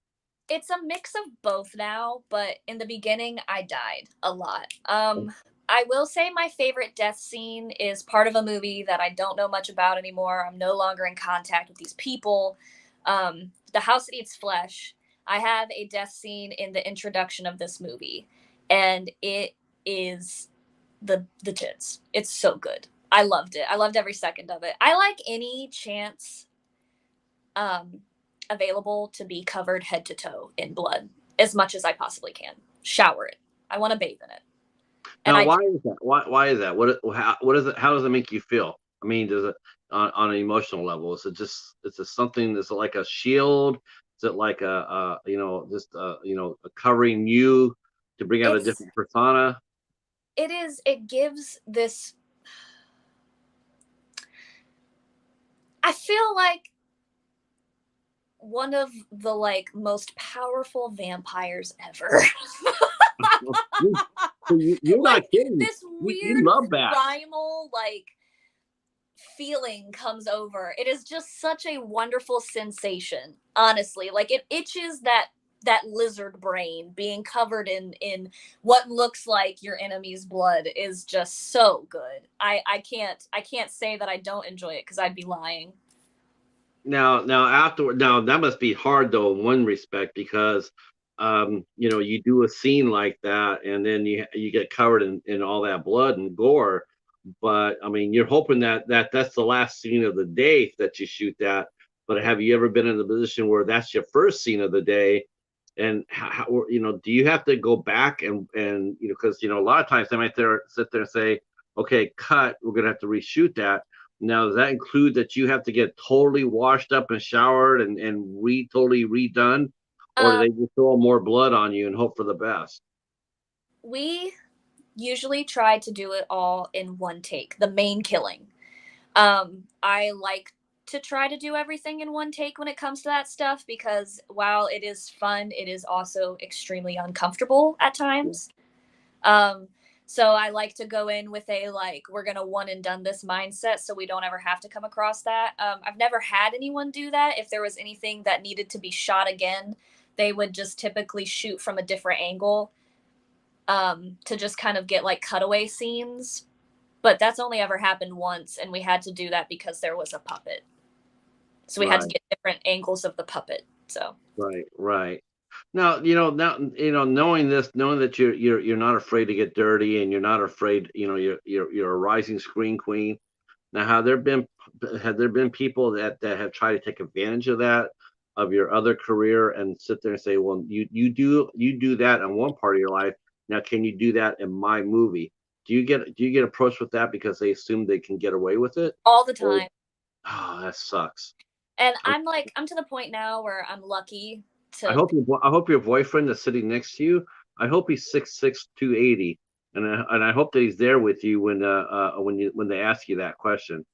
It's a mix of both now, but in the beginning I died a lot. I will say my favorite death scene is part of a movie that I don't know much about anymore. I'm no longer in contact with these people. The House That Eats Flesh. I have a death scene in the introduction of this movie, and it is the tits. It's so good. I loved it. I loved every second of it. I like any chance um available to be covered head to toe in blood as much as I possibly can. Shower it. I want to bathe in it. And Now, I why did. is that? Why is that? What is it? How does it make you feel? I mean, does it on an emotional level? Is it something that's like a shield? Is it like just covering you to bring out a It's different persona? it gives this, I feel like one of the like most powerful vampires ever. So you're not Like kidding. this You weird love bats. primal like feeling comes over. It is just such a wonderful sensation, honestly. Like it itches that lizard brain being covered in what looks like your enemy's blood is just so good. I can't say that I don't enjoy it because I'd be lying. Now afterward, now that must be hard though in one respect because you do a scene like that and then you get covered in all that blood and gore. But I mean, you're hoping that's the last scene of the day that you shoot that. But have you ever been in the position where that's your first scene of the day? And do you have to go back and because a lot of times they might sit there and say, okay, cut, we're gonna have to reshoot that. Now, does that include that you have to get totally washed up and showered and totally redone, or do Um, they just throw more blood on you and hope for the best? we usually try to do it all in one take, the main killing. I like to try to do everything in one take when it comes to that stuff because while it is fun, it is also extremely uncomfortable at times. Um, so I like to go in with a like we're gonna one and done this mindset, so we don't ever have to come across that. I've never had anyone do that. If there was anything that needed to be shot again, they would just typically shoot from a different angle to just kind of get like cutaway scenes. But that's only ever happened once, and we had to do that because there was a puppet. So we had to Right, get different angles of the puppet. So right. Now, knowing this, knowing that you're not afraid to get dirty and you're not afraid, you're a rising screen queen. Now, have there been people that have tried to take advantage of that of your other career and sit there and say, well, you do that in one part of your life. Now, can you do that in my movie? Do you get approached with that because they assume they can get away with it? all the Or time. oh, that sucks. And I, I'm to the point now where I'm lucky I to hope your boyfriend that's sitting next to you. I hope he's 6'6", 280, and I hope that he's there with you when they ask you that question.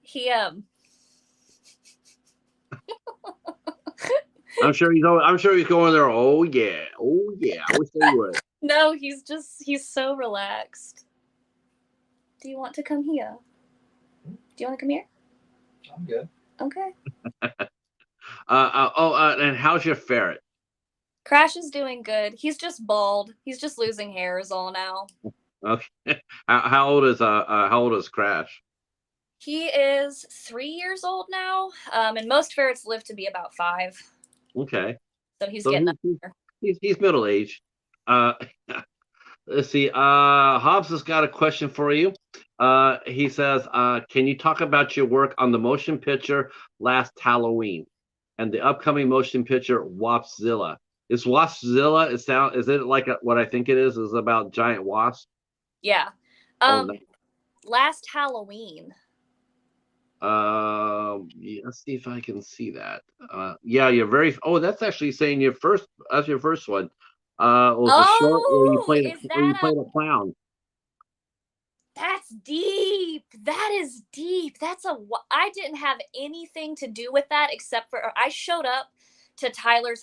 he I'm sure he's going there. Oh yeah, oh yeah. I wish they would. no, he's so relaxed. Do you want to come here? Do you want to come here? I'm good. Okay. And how's your ferret? Crash is doing good. He's just bald. He's just losing hair is all now. Okay. How old is Crash? He is 3 years old now, and most ferrets live to be about 5. Okay, So he's so getting he's up he's, there. he's, he's middle aged. Uh, let's see. Hobbs has got a question for you. He says, "Can you talk about your work on the motion picture Last Halloween and the upcoming motion picture Waspzilla? Is Waspzilla is it like what I think it is? Is about giant wasps? Yeah. Oh no. Um, last Halloween. Yeah, let's see if I can see that. Yeah, you're very. Oh, that's actually saying your first. That's your first one. It was a short where you Oh, played a is where you that played a clown. that's deep. That is deep. I didn't have anything to do with that except for I showed up to Tyler's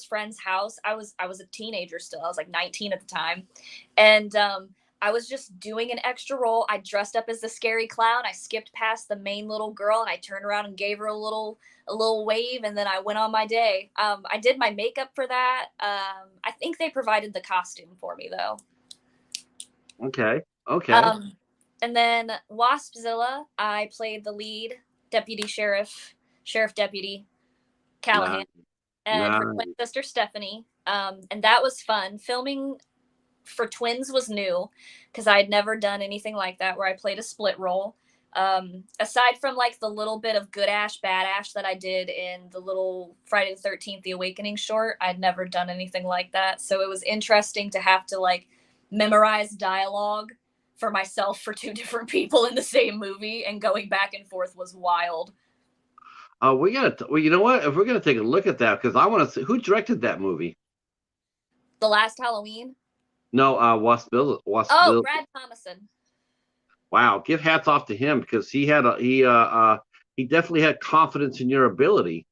friend's house. I was a teenager still. I was like 19 at the time. And I was just doing an extra role. I dressed up as the scary clown. I skipped past the main little girl and I turned around and gave her a little wave and then I went on my day. I did my makeup for that. I think they provided the costume for me though. Okay, okay. Um, and then Waspzilla, I played the lead deputy sheriff deputy Nah, Callahan, and nah. her twin sister Stephanie. And that was fun. Filming for twins was new because I had never done anything like that where I played a split role. Aside from like the little bit of good Ash, bad Ash that I did in the little Friday the 13th, The Awakening short, I'd never done anything like that. So it was interesting to have to like memorize dialogue for myself for two different people in the same movie, and going back and forth was wild. We got. Well, you know what? If we're gonna take a look at that, because I want to see who directed that movie. The Last Halloween. No, Waspville. Oh, Waspville. Brad Thomason. Wow, give hats off to him because he definitely had confidence in your ability.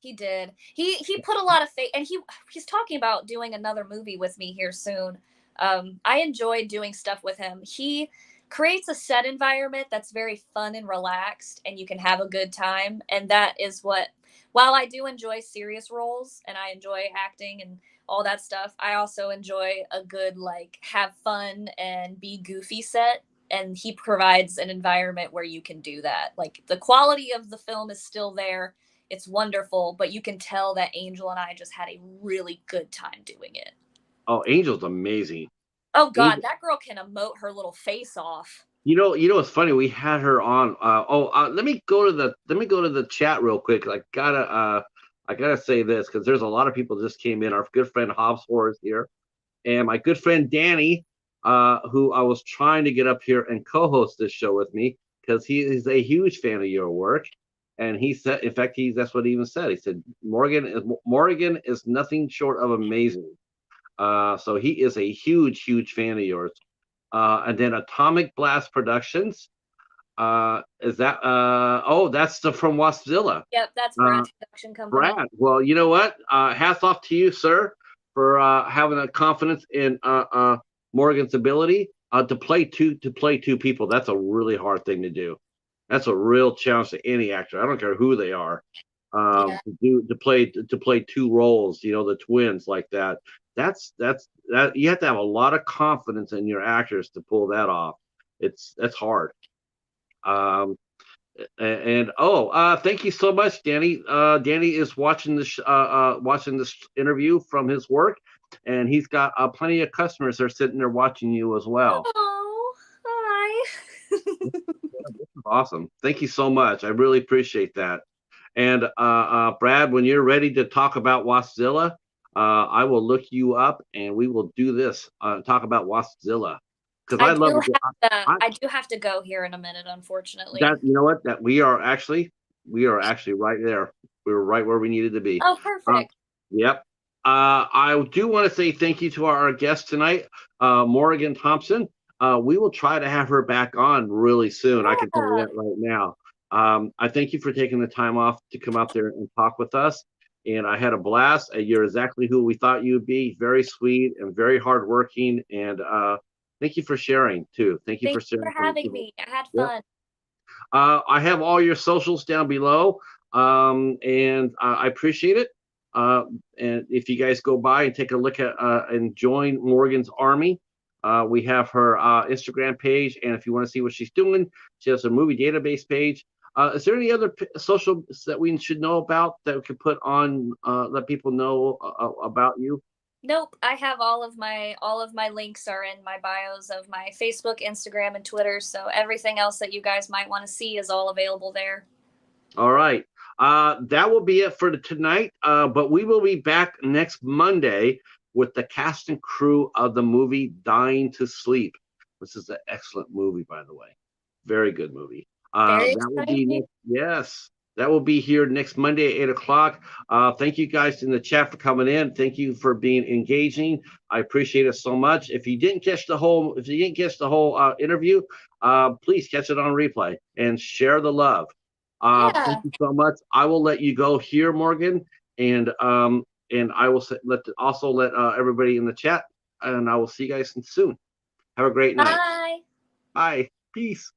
He did. He put a lot of faith, and he's talking about doing another movie with me here soon. I enjoyed doing stuff with him. He creates a set environment that's very fun and relaxed, and you can have a good time. And that is what, while I do enjoy serious roles and I enjoy acting and all that stuff, I also enjoy a good, like, have fun and be goofy set. And he provides an environment where you can do that. Like, the quality of the film is still there, it's wonderful, but you can tell that Angel and I just had a really good time doing it. Oh, Angel's amazing. Oh God, Angel, that girl can emote her little face off. it's funny. We had her on. Let me go to the chat real quick. I gotta say this because there's a lot of people just came in. Our good friend Hobbs Horror is here, and my good friend Danny, who I was trying to get up here and co-host this show with me because he is a huge fan of your work. And he said, in fact, that's what he even said. He said Morrigan is nothing short of amazing. So he is a huge, huge fan of yours. And then Atomic Blast Productions. Is that? Oh, that's from Waspzilla. Yep, that's Uh, Brad's production company. Brad. Well, you know what? Hats off to you, sir, for having a confidence in Morgan's ability to play two people. That's a really hard thing to do. That's a real challenge to any actor. I don't care who they are. Yeah, To play two roles, the twins like that. That you have to have a lot of confidence in your actors to pull that off. That's hard. Um, thank you so much, Danny. Danny is watching this interview from his work, and he's got plenty of customers that are sitting there watching you as well. oh, hi. Awesome. Thank you so much. I really appreciate that. And Brad, when you're ready to talk about Waspzilla, I will look you up and we will do this. Talk about Waspzilla because I love it. I do have to go here in a minute, unfortunately. That you know what that we are actually right there. We were right where we needed to be. Oh, Uh, perfect. yep. I do want to say thank you to our guest tonight, Morrigan Thompson. We will try to have her back on really soon. I can tell you Yeah. that right now. I thank you for taking the time off to come out there and talk with us. And I had a blast. You're exactly who we thought you would be. Very sweet and very hardworking. And thank you for sharing too. Thank you Thank for you for sharing. having me. I had Yep. fun. I have all your socials down below, and I appreciate it. And if you guys go by and take a look at and join Morgan's Army, we have her Instagram page, and if you want to see what she's doing, she has a movie database page. Is there any other social that we should know about that we could put on, let people know about you? Nope, I have all of my links are in my bios of my Facebook, Instagram, and Twitter, so everything else that you guys might want to see is all available there. All right. That will be it for tonight. But we will be back next Monday with the cast and crew of the movie Dying to Sleep. This is an excellent movie, by the way. Very good movie. Very That will be exciting. next, yes. That will be here next Monday at 8 o'clock. Thank you guys in the chat for coming in. Thank you for being engaging. I appreciate it so much. If you didn't catch the whole interview, please catch it on replay and share the love. Thank Yeah. you so much. I will let you go here, Morgan, and I will let everybody in the chat, and I will see you guys soon. Have a great night. Bye. Bye. Peace.